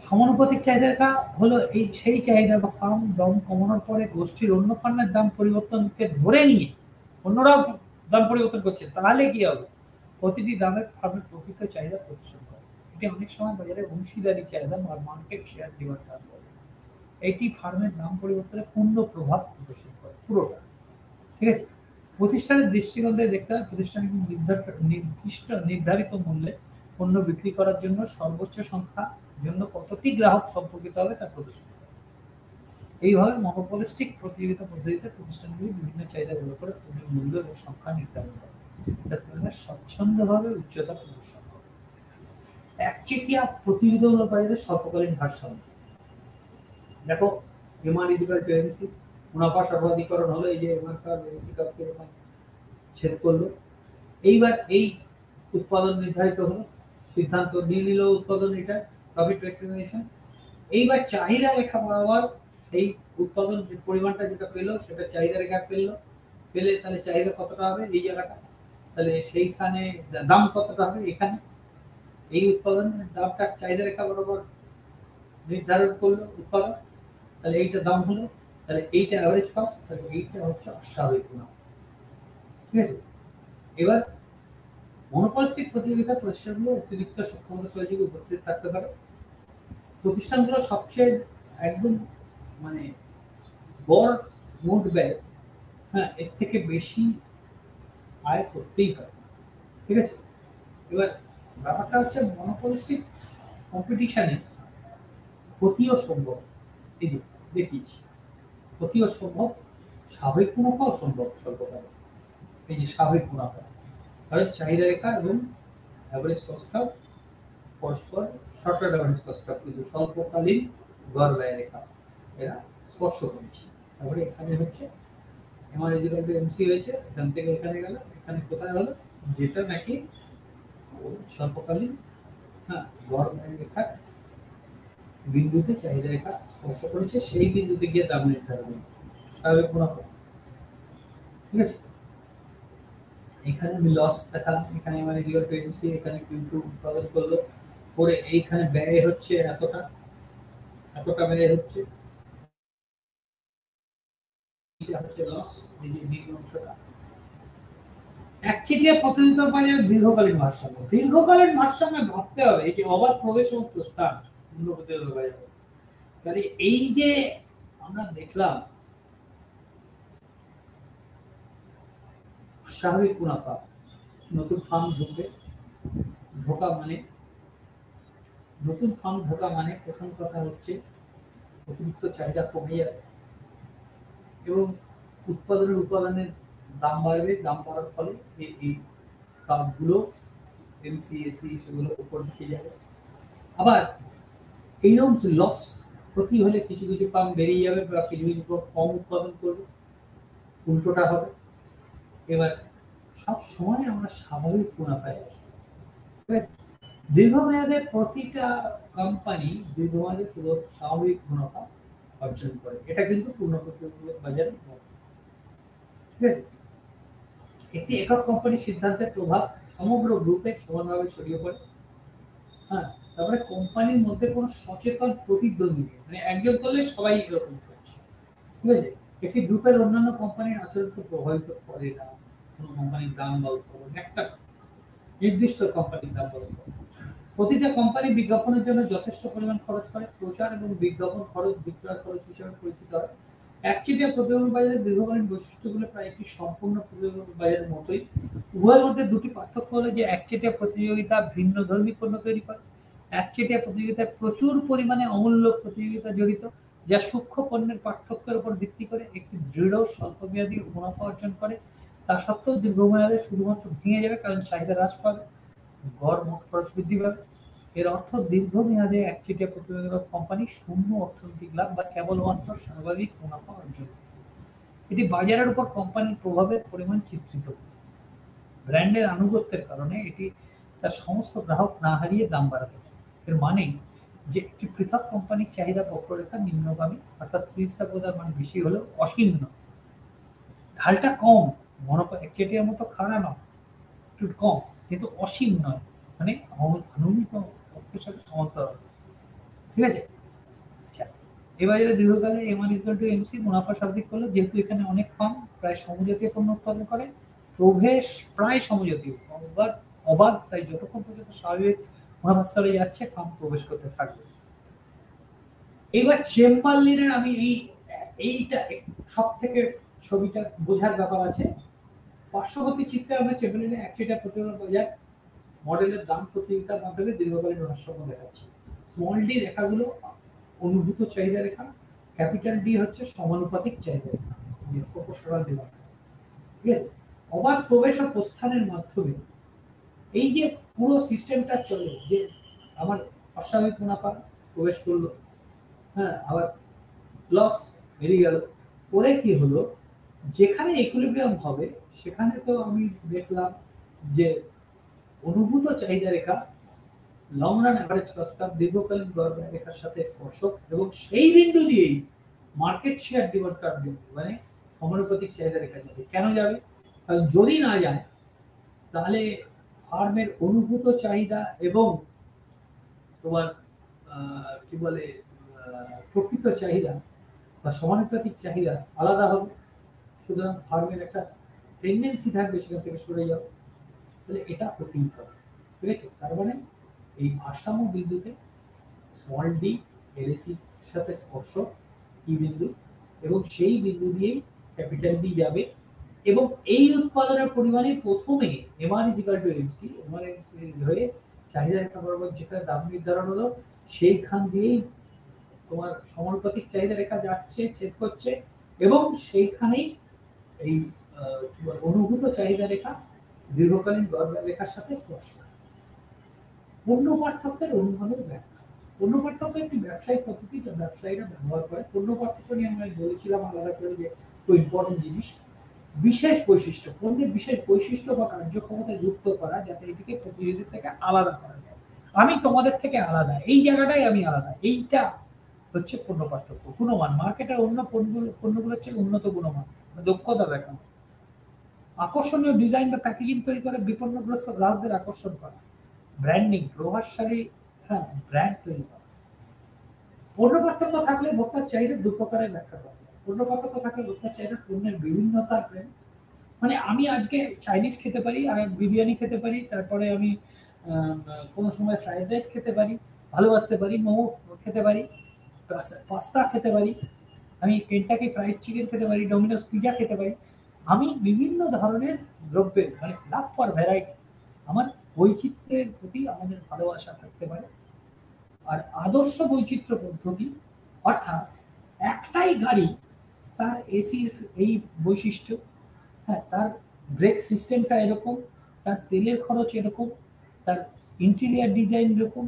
সমানুপাতিক চাহিদা রেখা হলো এই সেই চাহিদা বা ফার্ম দাম কমানোর পরে গোষ্ঠীর অন্য ফার্মের দাম পরিবর্তনকে ধরে নিয়ে অন্যরাও দাম পরিবর্তন করছে, তাহলে কি হবে? প্রতিটি দামের ফার্মের প্রকৃত চাহিদা প্রদর্শন করে। এটি অনেক সময় বাজারে অংশীদারি চাহিদা বা মার্কেট শেয়ার ডিমান্ড কার্ভ বলে। এটি ফার্মের দাম পরিবর্তনে পূর্ণ প্রভাব প্রদর্শন করে পুরোটা, ঠিক আছে। প্রতিষ্ঠানের দৃষ্টিকোণ থেকে দেখতে হয় প্রতিষ্ঠান নির্ধারিত মূল্যে পণ্য বিক্রি করার জন্য সর্বোচ্চ সংখ্যা জন্য কতটি গ্রাহক সম্পর্কিত হবে তা প্রদর্শন করে। এইভাবে মনোপলিস্টিক প্রতিযোগিতা পদ্ধতিতে প্রতিষ্ঠানগুলি বিভিন্ন চাহিদা ব্যবহার করে পণ্যের মূল্য এবং সংখ্যা নির্ধারণ করে, যাতে স্বচ্ছন্দভাবে উচ্চতা প্রদর্শন করে। একচেটিয়া প্রতিযোগিতামূলক বাজারে স্বল্পকালীন ভারসাম্য। দেখো এমআর ইজিক্যাল টু এমসি, মুনাফা সর্বাধিকরণ হলো, এই যে এমআর কার্ভ এমসি কার্ভকে যখন ছেদ করলো, এইবার এই উৎপাদন নির্ধারিত হলো, সিদ্ধান্ত নিয়ে নিল উৎপাদন, এটা প্রফিট ম্যাক্সিমাইজেশন। এইবার চাহিদা রেখা বরাবর এই উৎপাদন যে পরিমাণটা যেটা পেলো সেটা চাহিদা রেখা পেলে তাহলে চাহিদা কতটা হবে এই জায়গাটা, তাহলে সেইখানে দাম কতটা হবে এখানে, এই উৎপাদনের দামটা চাহিদা রেখা বরাবর নির্ধারণ করলো উৎপাদন, তাহলে এইটা দাম হলো, তাহলে এইটা অ্যাভারেজ কস্ট, তাহলে এইটা হচ্ছে অস্বাভাবিক মুনাফা, ঠিক আছে। এবার মনোপলিস্টিক প্রতিযোগিতা প্রতিষ্ঠানগুলো অতিরিক্ত সক্ষমতা সহযোগী উপস্থিত থাকতে পারে। প্রতিষ্ঠানগুলো সবচেয়ে একদম মানে গড় মোট ব্যয়, হ্যাঁ, এর থেকে বেশি আয় করতেই পারে, ঠিক আছে। এবার ব্যাপারটা হচ্ছে মনোপলিস্টিক কম্পিটিশনে ক্ষতিও সম্ভব, এই যে দেখিয়েছি ক্ষতিও সম্ভব, স্বাভাবিক মুনাফাও সম্ভব স্বল্পকালে, এই যে স্বাভাবিক মুনাফা, কারণ চাহিদা রেখা এবং অ্যাভারেজ কস্ট পরস্পর শর্ট অ্যাভারেজ কস্ট কিন্তু স্বল্পকালীন গড় ব্যয় রেখা এরা স্পর্শ করেছে। তারপরে এখানে হচ্ছে এমআর ইজিক্যাল টু এমসি হয়েছে, এখান থেকে এখানে গেল, এখানে কোথায় হলো যেটা নাকি স্বল্পকালীন, হ্যাঁ, গড় ব্যয় রেখা বিন্দুতে চাহিদা রেখা স্পর্শ করেছে, সেই বিন্দুতে গিয়ে দাম নির্ধারণ স্বাভাবিক মুনাফা, ঠিক আছে। এখানে আমি লস দেখালাম, এখানে মানে জিরো টু এমসি, এখানে কিন্তু উৎপাদন করলো করে এইখানে ব্যয় হচ্ছে এতটা ব্যয় হচ্ছে, এটা হচ্ছে লস, এই যে দ্বিতীয় অংশটা। একচেটিয়া প্রতিযোগিতার বাজারে দীর্ঘকালীন ভারসাম্য। দীর্ঘকালীন ভারসাম্যে ভাবতে হবে এই যে অবাধ প্রবেশ এবং প্রস্থান মূল্য প্রতিযোগিতার বাজারে। তাহলে এই যে আমরা দেখলাম স্বাভাবিক মুনাফা, নতুন ফার্ম ঢুকবে, ঢোকা মানে নতুন ফার্ম ঢোকা মানে প্রথম কথা হচ্ছে অতিরিক্ত চাহিদা কমে যাবে এবং উৎপাদনের দাম বাড়বে, দাম বাড়ার ফলে এই কার্ভগুলো এমসিএসি সেগুলো উপর দিকে যাবে। আবার এইরকম লস ক্ষতি হলে কিছু কিছু ফার্ম বেরিয়ে যাবে বা কিছু কিছু কম উৎপাদন করবে, উল্টোটা হবে। এবার সব সময় আমরা স্বাভাবিক মুনাফায় আসবো, ঠিক আছে। দীর্ঘমেয়াদে প্রতিটা কোম্পানি দীর্ঘমেয়াদে শুধু স্বাভাবিক মুনাফা অর্জন করে, এটা কিন্তু পূর্ণ প্রতিযোগিতামূলক বাজারে, ঠিক আছে। একটি একক কোম্পানির সিদ্ধান্তের প্রভাব সমগ্র গ্রুপে সমানভাবে ছড়িয়ে পড়ে, হ্যাঁ। তারপরে কোম্পানির মধ্যে কোনো সচেতন প্রতিদ্বন্দ্বী নেই, মানে একজন করলে সবাই এরকম করছে, ঠিক আছে। একটি গ্রুপের অন্যান্য কোম্পানির আচরণকে প্রভাবিত করে না কোনো কোম্পানির দাম বা উৎপাদন, একটা নির্দিষ্ট কোম্পানির দাম বা উৎপাদন, প্রতিটা কোম্পানি বিজ্ঞাপনের জন্য যথেষ্ট পরিমাণ খরচ করে। প্রচার এবং বিজ্ঞাপন খরচ বিক্রয় খরচ হিসেবে পরিচিত হয়। একচেটিয়া প্রতিযোগিতা বাজারের দীর্ঘকালীন বৈশিষ্ট্যগুলো প্রায় একটি সম্পূর্ণ প্রতিযোগিতা বাজারের মতোই। উভয়ের মধ্যে দুটি পার্থক্য হলো যে একচেটিয়া প্রতিযোগিতা ভিন্নধর্মী পণ্য তৈরি করে। একচেটিয়া প্রতিযোগিতায় প্রচুর পরিমাণে অমূল্য প্রতিযোগিতা জড়িত, যা সূক্ষ্ম পণ্যের পার্থক্যের উপর ভিত্তি করে একটি দৃঢ় স্বল্পমেয়াদী মুনাফা অর্জন করে। তা সত্ত্বেও দীর্ঘমেয়াদে শুধুমাত্র ভেঙে যাবে, কারণ চাহিদা হ্রাস পাবে, গড় মোট খরচ বৃদ্ধি পাবে। এর অর্থ দীর্ঘমেয়াদে একচেটিয়া প্রতিযোগিতা কোম্পানি শূন্য অর্থনৈতিক লাভ বা কেবলমাত্র স্বাভাবিক মুনাফা অর্জন করে। এটি বাজারের উপর কোম্পানির প্রভাবের পরিমাণ চিত্রিত করে। ব্র্যান্ডের আনুগত্যের কারণে এটি তার সমস্ত গ্রাহক না হারিয়ে দাম বাড়াতে পারে। এর মানে যে একটি পৃথক কোম্পানির চাহিদা বক্ররেখা নিম্নগামী, অর্থাৎ স্থিতিস্থাপকতার মান বেশি হলেও অসীম নয়। ঢালটা কম, একচেটিয়ার মতো খাড়া নয়, একটু কম, কিন্তু অসীম নয়, মানে আনুমিক অক্ষের সাথে সমান্তরাল। ঠিক আছে? আচ্ছা, এই বাজারে দীর্ঘকালে M1:MC মুনাফা স্বাভাবিক করলো, যেহেতু এখানে অনেক ফার্ম প্রায় সমজাতীয় পণ্য উৎপাদন করে। প্রবেশ প্রায় সমজাতীয়, অবাধ, তাই যতক্ষণ পর্যন্ত স্বাভাবিক মুনাফা স্তরে যাচ্ছে ফার্ম প্রবেশ করতে থাকবে। এবার চেম্বারলিনের আমি এইটা সব থেকে ছবিটা বোঝার ব্যাপার আছে। পার্শ্ববর্তী চিত্রে আমরা চেম্বারলিনের একচেটিয়া প্রতিযোগিতা বাজার মডেলের দাম প্রতিযোগিতার মাধ্যমে দীর্ঘকালীন ভারসাম্য দেখাচ্ছে। স্মল ডি রেখাগুলো অনুভূত চাহিদা রেখা, ক্যাপিটাল ডি হচ্ছে সমানুপাতিক চাহিদা রেখা, প্রপোর্শনাল ডিমান্ড। ঠিক আছে? অবাধ প্রবেশ ও প্রস্থানের মাধ্যমে এই যে পুরো সিস্টেমটা চলে, যে আমার অস্বাভাবিক মুনাফা প্রবেশ করলো, হ্যাঁ, আবার লস বেরিয়ে গেল, পরে কি হলো, যেখানে ইকুইলিব্রিয়াম হবে সেখানে তো আমি দেখলাম যে অনুভূত চাহিদা রেখা long run average cost curve দীর্ঘকালীন গড় ব্যয় রেখার সাথে স্পর্শক, এবং সেই বিন্দু দিয়েই মার্কেট শেয়ার ডিমান্ড কার্ভ যাবে, মানে সমানুপাতিক চাহিদা রেখা যাবে। কেন যাবে? কারণ যদি না যায় তাহলে ফার্মের অনুভূত চাহিদা এবং তোমার কি বলে প্রকৃত চাহিদা বা সমানুপাতিক চাহিদা আলাদা হবে। সুতরাং ফার্মের একটা টেন্ডেন্সি থাকবে সেখান থেকে সরে যাও, তাহলে এটা হতেই পারে। ঠিক আছে? তার মানে এই ভারসাম্য বিন্দুতে স্মল ডি এলএসি সাথে স্পর্শ ই বিন্দু, এবং সেই বিন্দু দিয়েই ক্যাপিটাল ডি যাবে, এবং এই উৎপাদনের পরিমাণে প্রথমে M1:MC হয়ে চাহিদা রেখা বরাবর যেখানে দাম নির্ধারণ হলো সেইখান দিয়েই তোমার সমানুপাতিক চাহিদা রেখা যাচ্ছে, ছেদ করছে, এবং সেইখানেই এই অনুভূত চাহিদা রেখা দীর্ঘকালীন গড় ব্যয় রেখার সাথে স্পর্শ। পণ্য পার্থক্যের অনুমানের ব্যাখ্যা। পণ্য পার্থক্য একটি ব্যবসায়িক পদ্ধতি যা ব্যবসায়ীরা ব্যবহার করে। পণ্য পার্থক্য নিয়ে আমরা বলেছিলাম আলাদা করে যে খুব ইম্পর্টেন্ট জিনিস। বিশেষ বৈশিষ্ট্য, পণ্যের বিশেষ বৈশিষ্ট্য বা কার্যক্ষমতা যুক্ত করা, যাতে এটিকে প্রতিযোগীদের থেকে আলাদা করা যায়। আমি তোমাদের থেকে আলাদা, এই জায়গাটাই আমি আলাদা, এইটা হচ্ছে পণ্য পার্থক্য। গুণমান, মার্কেটের অন্য পণ্যগুলো হচ্ছে উন্নত গুণমান, দক্ষতা দেখানো। আকর্ষণীয় ডিজাইন বা প্যাকেজিং তৈরি করে বিপণনগ্রস্ত গ্রাহকদের আকর্ষণ করা। ব্র্যান্ডিং, প্রভাবশালী ব্র্যান্ড তৈরি করা। পণ্য পার্থক্য থাকলে ভোক্তার চাহিদা দু প্রকারের ব্যাখ্যা করা যায়। পণ্য পার্থক্য থাকলে ভোক্তার চাহিদা পণ্যের বিভিন্নতার প্রেম, মানে আমি আজকে চাইনিজ খেতে পারি, আর বিরিয়ানি খেতে পারি, তারপরে আমি কোনো সময় ফ্রাইড রাইস খেতে পারি, ভালোবাসতে পারি, মোমো খেতে পারি, পাস্তা খেতে পারি, আমি কেন্টাকি ফ্রাইড চিকেন খেতে পারি, ডোমিনোস পিজা খেতে পারি। আমি বিভিন্ন ধরনের দ্রব্যের, মানে লাভ ফর ভ্যারাইটি, আমার বৈচিত্র্যের প্রতি আমাদের ভালোবাসা থাকতে পারে। আর আদর্শ বৈচিত্র্য পদ্ধতি, অর্থাৎ একটাই গাড়ি, তার এসির এই বৈশিষ্ট্য, হ্যাঁ, তার ব্রেক সিস্টেমটা এরকম, তার তেলের খরচ এরকম, তার ইন্টেরিয়ার ডিজাইন এরকম,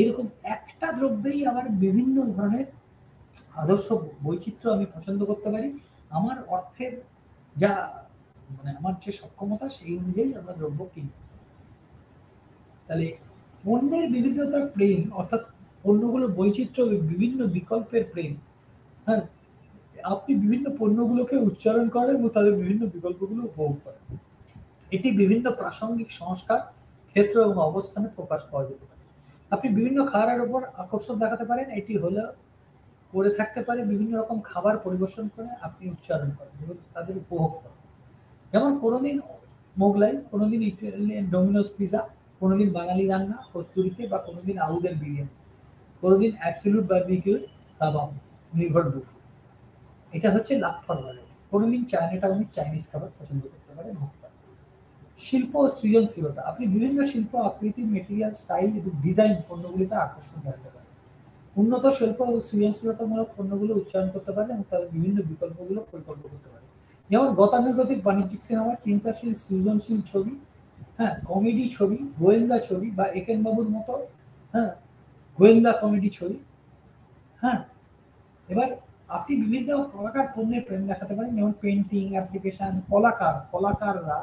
এরকম একটা দ্রব্যেই আবার বিভিন্ন ধরনের আদর্শ বৈচিত্র্য আমি পছন্দ করতে পারি। আমার অর্থের যা, মানে আমার যে সক্ষমতা সেই অনুযায়ী আমরা দ্রব্য কিনি। তাহলে পণ্যের বিভিন্নতার প্রেম, অর্থাৎ পণ্যগুলোর বৈচিত্র্য, বিভিন্ন বিকল্পের প্রেম, হ্যাঁ, আপনি বিভিন্ন পণ্যগুলোকে উচ্চারণ করেন এবং তাদের বিভিন্ন বিকল্পগুলো উপভোগ করেন। এটি বিভিন্ন প্রাসঙ্গিক সংস্কার, ক্ষেত্র এবং অবস্থানে প্রকাশ পাওয়া যেতে পারে। আপনি বিভিন্ন খাবারের উপর আকর্ষণ দেখাতে পারেন, এটি হলো করে থাকতে পারে বিভিন্ন রকম খাবার পরিবেশন করে আপনি উচ্চারণ করেন এবং তাদের উপভোগ করেন। যেমন কোনোদিন মোগলাই, কোনোদিন ইটালিয়ান ডোমিনোস পিজা, কোনোদিন বাঙালি রান্না কস্তুরিতে, বা কোনোদিন আউদের বিরিয়ানি, কোনোদিন অ্যাবসলিউট বারবিকিউ কাবাব নির্ভর বুফে। এটা হচ্ছে লাফার ভ্যারাইটি। কোনোদিন চায়না টাউনে চাইনিজ খাবার পছন্দ করতে পারে ভোক্তা। শিল্প ও সৃজনশীলতা, আপনি বিভিন্ন শিল্প, আকৃতি, মেটেরিয়াল, স্টাইল এবং ডিজাইন পণ্যগুলিতে আকর্ষণ দেখাতে পারেন। উন্নত শিল্প ও সৃজনশীলতামূলক পণ্যগুলো উচ্চারণ করতে পারেন এবং তাদের বিভিন্ন বিকল্পগুলো পরিকল্পনা করতে পারেন। যেমন গতানুগতিক বাণিজ্যিক সিনেমা, চিন্তাশীল সৃজনশীল ছবি, হ্যাঁ, কমেডি ছবি, গোয়েন্দা ছবি, বা একেন বাবুর মতো, হ্যাঁ, গোয়েন্দা কমেডি ছবি। হ্যাঁ, এবার আপনি বিভিন্ন কলাকার পণ্যের প্রেম দেখাতে পারেন, যেমন পেন্টিং, অ্যাপ্লিকেশন, কলাকাররা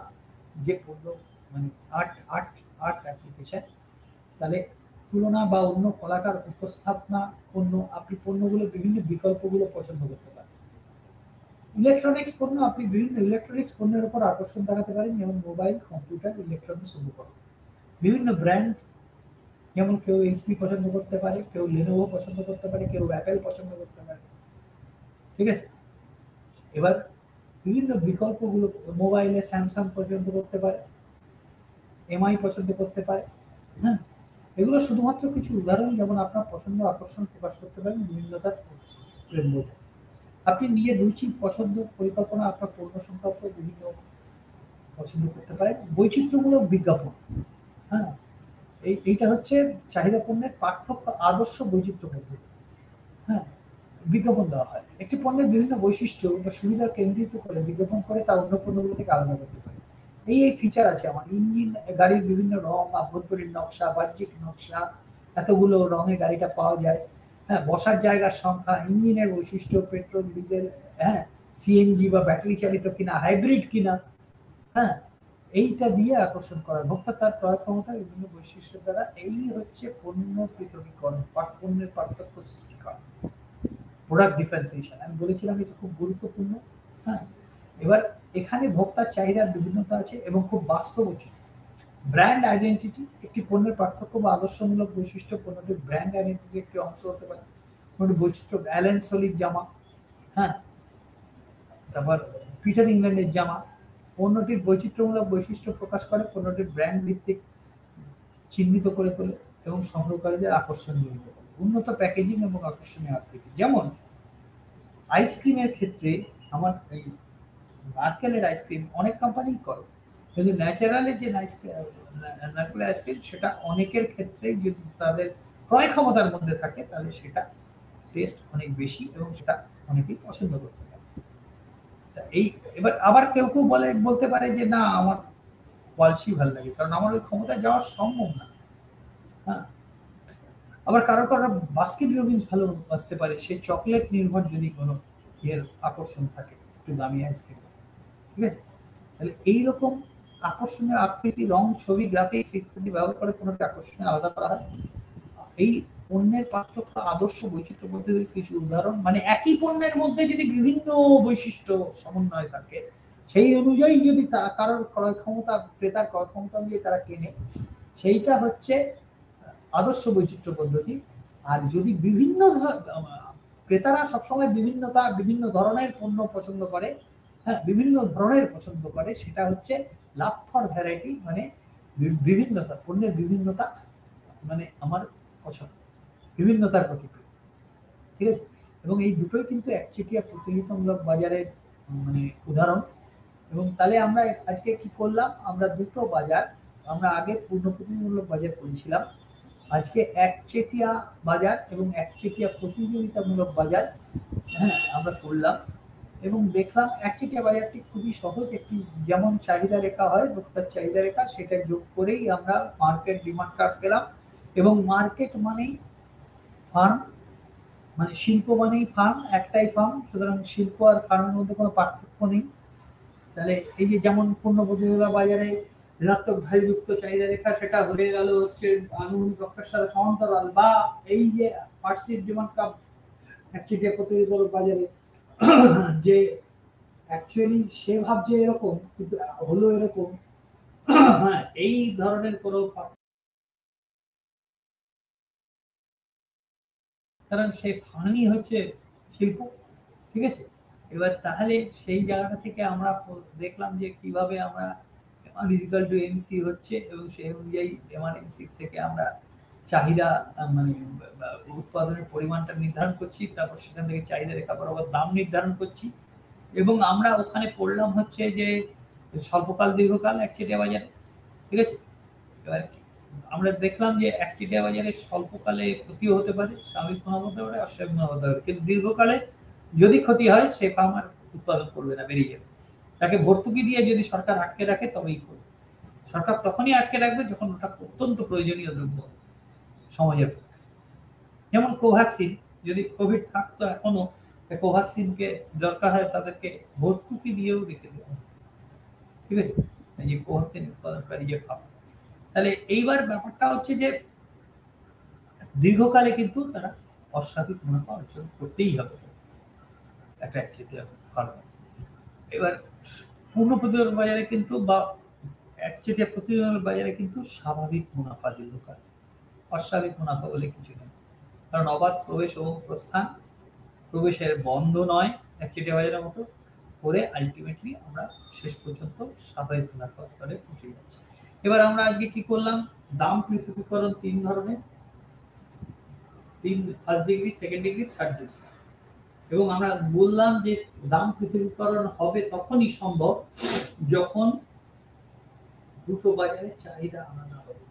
যে পণ্য, মানে আর্ট আর্ট আর্ট অ্যাপ্লিকেশন, তাহলে তুলনা বা অন্য কলাকার উপস্থাপনা পণ্য, আপনি পণ্যগুলো বিভিন্ন বিকল্পগুলো পছন্দ করতে পারেন। ইলেকট্রনিক্স পণ্য, আপনি বিভিন্ন ইলেকট্রনিক্স পণ্যের উপর আকর্ষণ দেখাতে পারেন, যেমন মোবাইল, কম্পিউটার, ইলেকট্রনিক্স উপকরণ। বিভিন্ন ব্র্যান্ড, যেমন কেউ এইচপি পছন্দ করতে পারে, কেউ লেনোভো পছন্দ করতে পারে, কেউ অ্যাপেল পছন্দ করতে পারে। ঠিক আছে, এবার বিভিন্ন বিকল্পগুলো, মোবাইলে স্যামসাং পছন্দ করতে পারে, এমআই পছন্দ করতে পারে। হ্যাঁ, এগুলো শুধুমাত্র কিছু উদাহরণ, যেমন আপনার পছন্দ আকর্ষণ প্রকাশ করতে পারেন বিভিন্নতার প্রেম বোঝায়। আপনি নিজের রুচি, পছন্দ, পরিকল্পনা, আপনার পণ্য সংক্রান্ত বিভিন্ন পছন্দ করতে পারেন। বৈচিত্র্যমূলক বিজ্ঞাপন, হ্যাঁ, এইটা হচ্ছে চাহিদা পণ্যের পার্থক্য, আদর্শ বৈচিত্র্য পদ্ধতি। হ্যাঁ, বিজ্ঞাপন দেওয়া হয় একটি পণ্যের বিভিন্ন বৈশিষ্ট্য বা সুবিধা কেন্দ্রিত করে বিজ্ঞাপন করে তা অন্য পণ্যগুলো থেকে আলাদা করতে পারে। এই ফিচার আছে আমার। ইঞ্জিন, গাড়ির বিভিন্ন রং, আভ্যন্তরীণ নকশা, বাহ্যিক নকশা, এতগুলো রঙে গাড়িটা পাওয়া যায়। হ্যাঁ, বসার জায়গার সংখ্যা, ইঞ্জিনের বৈশিষ্ট্য, পেট্রোল, ডিজেল, হ্যাঁ, সিএনজি বা ব্যাটারি চালিত কিনা, হাইব্রিড কিনা, হ্যাঁ, এইটা দিয়ে আকর্ষণ করা। ভোক্তা তার ক্রয় ক্ষমতা বিভিন্ন বৈশিষ্ট্য দ্বারা, এই হচ্ছে পণ্য পৃথকীকরণ, পণ্যের পার্থক্য সৃষ্টি করা, প্রোডাক্ট ডিফারেন্সিয়েশন। আমি বলেছিলাম এটা খুব গুরুত্বপূর্ণ। হ্যাঁ, এবার এখানে ভোক্তার চাহিদার বিভিন্নতা আছে এবং খুব বাস্তব উচিত। ব্র্যান্ড আইডেন্টিটি, একটি পণ্যের পার্থক্য বা আদর্শমূলক বৈশিষ্ট্য পণ্যটির ব্র্যান্ড আইডেন্টিটির একটি অংশ হতে পারে। পণ্যটির বৈচিত্র্য, অ্যালেন সলির জামা, হ্যাঁ, তারপর পিটার ইংল্যান্ডের জামা, পণ্যটির বৈচিত্র্যমূলক বৈশিষ্ট্য প্রকাশ করে, পণ্যটির ব্র্যান্ড ভিত্তিক চিহ্নিত করে তোলে এবং সংগ্রহকারীদের আকর্ষণ জড়িত করে। উন্নত প্যাকেজিং এবং আকর্ষণীয় আকৃতি, যেমন আইসক্রিমের ক্ষেত্রে আমার এই নারকেলের আইসক্রিম অনেক কোম্পানি করে, কিন্তু ন্যাচারালের যে নারকেলের আইসক্রিম, সেটা অনেকের ক্ষেত্রেই যদি তাদের ক্রয় ক্ষমতার মধ্যে থাকে, তাহলে সেটা টেস্ট অনেক বেশি এবং সেটা অনেকেই পছন্দ করতে পারে। এই এবার আবার কেউ কেউ বলতে পারে যে না, আমার ওয়ালসি ভালো লাগে, কারণ আমার ওই ক্ষমতায় যাওয়া সম্ভব না। হ্যাঁ, আবার কারো কারো বাস্কিন রবিন্স ভালো বাঁচতে পারে, সে চকলেট নির্ভর যদি কোনো এর আকর্ষণ থাকে, একটু দামি আইসক্রিম। ঠিক আছে, তাহলে এইরকম আকর্ষণীয় আকৃতি, রং, ছবি, গ্রাফিক্স ইত্যাদি ব্যবহার করে কোনোটি আকর্ষণীয় আলাদা করা হয়। এই পণ্যের পার্থক্য, আদর্শ বৈচিত্র্য পদ্ধতির কিছু উদাহরণ, মানে একই পণ্যের মধ্যে যদি বিভিন্ন বৈশিষ্ট্য সমন্বয় থাকে, সেই অনুযায়ী যদি কারোর ক্রয় ক্ষমতা, ক্রেতার ক্রয় ক্ষমতা অনুযায়ী তারা কেনে, সেইটা হচ্ছে আদর্শ বৈচিত্র্য পদ্ধতি। আর যদি বিভিন্ন ক্রেতারা সবসময় বিভিন্ন ধরনের পণ্য পছন্দ করে, হ্যাঁ, বিভিন্ন ধরনের পছন্দ করে, সেটা হচ্ছে লাভ ফর ভ্যারাইটি, মানে বিভিন্নতা, পণ্যের বিভিন্নতা, মানে আমার পছন্দ, বিভিন্নতার প্রতিক্রিয়া। ঠিক আছে, এবং এই দুটোই কিন্তু একচেটিয়া প্রতিযোগিতামূলক বাজারের মানে উদাহরণ। এবং তাহলে আমরা আজকে কি করলাম, আমরা দুটো বাজার, আমরা আগে পূর্ণ প্রতিযোগিতামূলক বাজার করেছিলাম, আজকে একচেটিয়া বাজার এবং একচেটিয়া প্রতিযোগিতামূলক বাজার, হ্যাঁ, আমরা করলাম এবং দেখলাম একচেটিয়া বাজারটি খুবই সহজ। একটি যেমন চাহিদা রেখা হয়, ভোক্তার চাহিদা রেখা, সেটা যোগ করেই আমরা মার্কেট ডিমান্ড কার্ভ পেলাম। এবং মার্কেট মানেই ফার্ম, মানে শিল্প মানেই ফার্ম, একটাই ফার্ম, সুতরাং শিল্প আর ফার্মের মধ্যে কোনো পার্থক্য নেই। তাহলে এই যে যেমন পূর্ণ প্রতিযোগিতা বাজারে ঋণাত্মক ভ্যালুযুক্ত চাহিদা রেখা, সেটা হয়ে গেল হচ্ছে আনুভূমিক অক্ষের সাথে সমান্তরাল, বা এই যে পার্সিভ ডিমান্ড কার্ভ একচেটিয়া প্রতিযোগিতামূলক বাজারে, যে অ্যাকচুয়ালি সে ভাবছে এরকম কিন্তু হলো এরকম, হ্যাঁ, এই ধরনের কোনো, কারণ সে ফার্মই হচ্ছে শিল্প। ঠিক আছে, এবার তাহলে সেই জায়গাটা থেকে আমরা দেখলাম যে কিভাবে আমরা এমআর ইজিক্যাল টু এমসি হচ্ছে, এবং সেই অনুযায়ী এমআর এমসি থেকে আমরা চাহিদা মানে উৎপাদনের পরিমাণটা নির্ধারণ করছি, তারপর সেখান থেকে চাহিদা রেখা বরাবর দাম নির্ধারণ করছি, এবং আমরা ওখানে পড়লাম হচ্ছে যে স্বল্পকাল দীর্ঘকাল একচেটিয়া বাজারে। ঠিক আছে, এবার আমরা দেখলাম যে একচেটিয়া বাজারে স্বল্পকালে ক্ষতিও হতে পারে, স্বাভাবিক মুনাফা হতে পারে, অস্বাভাবিক মুনাফা হতে পারে, কিন্তু দীর্ঘকালে যদি ক্ষতি হয় সে ফার্মার উৎপাদন করবে না, বেরিয়ে যাবে। তাকে ভর্তুকি দিয়ে যদি সরকার আটকে রাখে তবেই করবে। সরকার তখনই আটকে রাখবে যখন ওটা অত্যন্ত প্রয়োজনীয় দ্রব্য সমাজের পক্ষে। যেমন কোভ্যাক্সিন, যদি কোভিড থাকতো এখনো, কোভ্যাক্সিনকে দরকার হয় তাদেরকে ভর্তুকি দিয়েও রেখে দেওয়া। ঠিক আছে, এই যে কোভ্যাক্সিন উৎপাদনকারী যে ফার্ম, তাহলে এইবার ব্যাপারটা হচ্ছে যে দীর্ঘকালে কিন্তু তারা অস্বাভাবিক মুনাফা অর্জন করতেই হবে একটা একচেটিয়া ফার্মে। এবার পূর্ণ প্রতিযোগিতার বাজারে কিন্তু বা একচেটিয়া প্রতিযোগিতার বাজারে কিন্তু স্বাভাবিক মুনাফা দীর্ঘকাল, অস্বাভাবিক মুনাফা বলে কিছু নেই, কারণ অবাধ প্রবেশ এবং প্রস্থান, প্রবেশের বন্ধ নয় একচেটিয়া বাজারের মতো করে আলটিমেটলি আমরা শেষ পর্যন্ত স্বাভাবিক মুনাফা স্তরে পৌঁছে যাচ্ছি। এবার আমরা আজকে কি করলাম, দাম পৃথকীকরণ তিন ধরনের, first degree, second degree, third degree, এবং আমরা বললাম যে দাম পৃথকীকরণ হবে তখনই সম্ভব যখন দুটো বাজারে চাহিদা আলাদা হবে।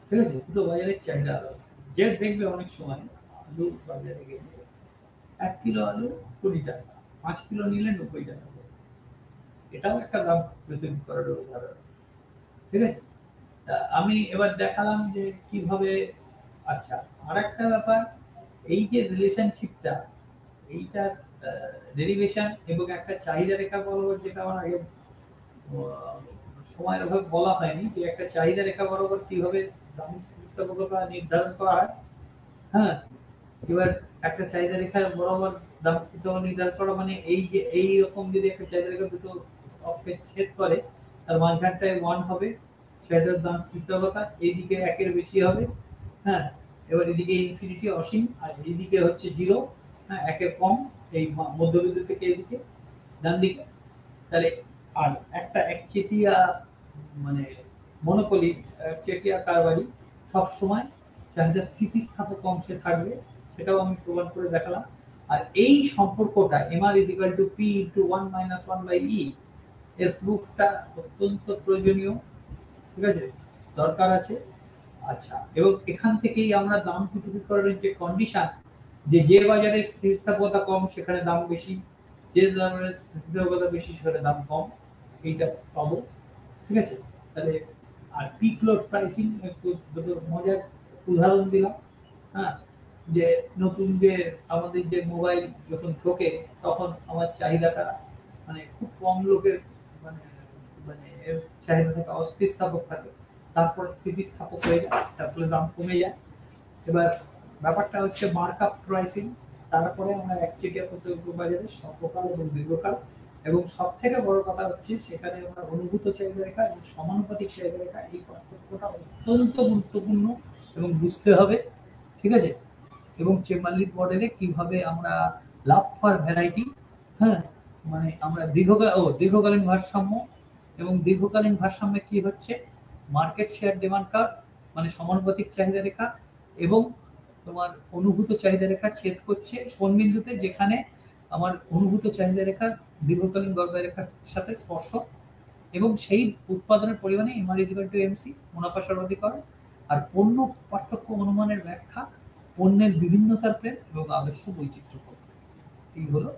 ঠিক আছে, দুটো বাজারের চাহিদা আলাদা। যে দেখবে অনেক সময় আলু বাজারে গেলে 1 কিলো আলু 20 টাকা, 5 কিলো নিলে 90 টাকা, এটাও একটা দাম পৃথকীকরণের উদাহরণ। ঠিক আছে, আমি এবার দেখালাম যে কিভাবে। আচ্ছা, আর একটা ব্যাপার, এই যে রিলেশনশিপটা, এইটার ডেরিভেশন এবং একটা চাহিদা রেখা বরাবর, যেটা আমার আগে সময়ের অভাবে বলা হয়নি, যে একটা চাহিদা রেখা বরাবর কিভাবে দাম স্থিতিস্থাপকতা নির্ধারণ করা হয়। হ্যাঁ, এবার একটা চাহিদা রেখা বরাবর দাম স্থিতিস্থাপকতা নির্ধারণ করা মানে এই যে এই রকম যদি একটা চাহিদা রেখা দুটো অক্ষে ছেদ করে, তার মাঝখানটায় 1 হবে চাহিদার দাম স্থিতিস্থাপকতা, এইদিকে 1-এর বেশি হবে। হ্যাঁ, এবার এদিকে ইনফিনিটি অসীম, আর এইদিকে হচ্ছে 0, হ্যাঁ 1-এর কম, এই মধ্যবিন্দু থেকে এদিকে ডান দিকে। তাহলে আর একটা একচেটিয়া মানে মনোপলি, একচেটিয়া কারবারি সব সময় চাহিদা স্থিতিস্থাপক অংশে থাকবে, সেটাও আমি প্রমাণ করে দেখালাম। আর এই সম্পর্কটা mr = p × 1 - 1/e এর প্রুফটা অত্যন্ত প্রয়োজনীয়। ঠিক আছে, দরকার আছে। আচ্ছা, এবং এখান থেকেই আমরা দাম পৃথকীকরণের যে কন্ডিশন, যে বাজারে স্থিতিস্থাপকতা কম সেখানে দাম বেশি, যে বাজারে স্থিতিস্থাপকতা বেশি সেখানে দাম কম, এইটা পাবো। ঠিক আছে, তাহলে আর পিক লোড প্রাইসিং একটু মজার উদাহরণ দিলাম। হ্যাঁ, যে নতুন যে আমাদের যে মোবাইল যখন ঢোকে তখন আমার চাহিদাটা মানে খুব কম লোকের মানে মানে চাহিদা থেকে অস্থিতিস্থাপক থাকে, তারপর স্থিতিস্থাপক হয়ে যায়, তারপরে দাম কমে যায়। এবার ব্যাপারটা হচ্ছে মার্কআপ প্রাইসিং, তারপরে আমরা একচেটিয়া প্রত্যক্ষ বাজারে স্বল্পকাল এবং দীর্ঘকাল, এবং সব থেকে বড় কথা হচ্ছে সেখানে আমরা অনুভূত চাহিদা রেখা এবং সমানুপাতিক চাহিদা রেখা, এই পার্থক্যটা অত্যন্ত গুরুত্বপূর্ণ এবং বুঝতে হবে। ঠিক আছে, এবং চেম্বারলিন মডেলে কিভাবে আমরা লাভ ফর ভ্যারাইটি, হ্যাঁ মানে আমরা দীর্ঘকালীন ভারসাম্য, এবং দীর্ঘকালীন ভারসাম্যে কি হচ্ছে, মার্কেট শেয়ার ডিমান্ড কার্ভ মানে সমানুপাতিক চাহিদা রেখা এবং তোমার অনুভূত চাহিদা রেখা ছেদ করছে কোন বিন্দুতে, যেখানে আমার অনুভূত চাহিদা রেখা দীর্ঘকালীন বর্গায় রেখার সাথে স্পর্শ, এবং সেই উৎপাদনের পরিমাণে mr = mc মুনাফা সর্বাধিকরণ। আর পণ্য পার্থক্য অনুমানের ব্যাখ্যা, পণ্যের বিভিন্নতার প্রেম এবং আদর্শ বৈচিত্র্য পদ্ধতি, এই হলো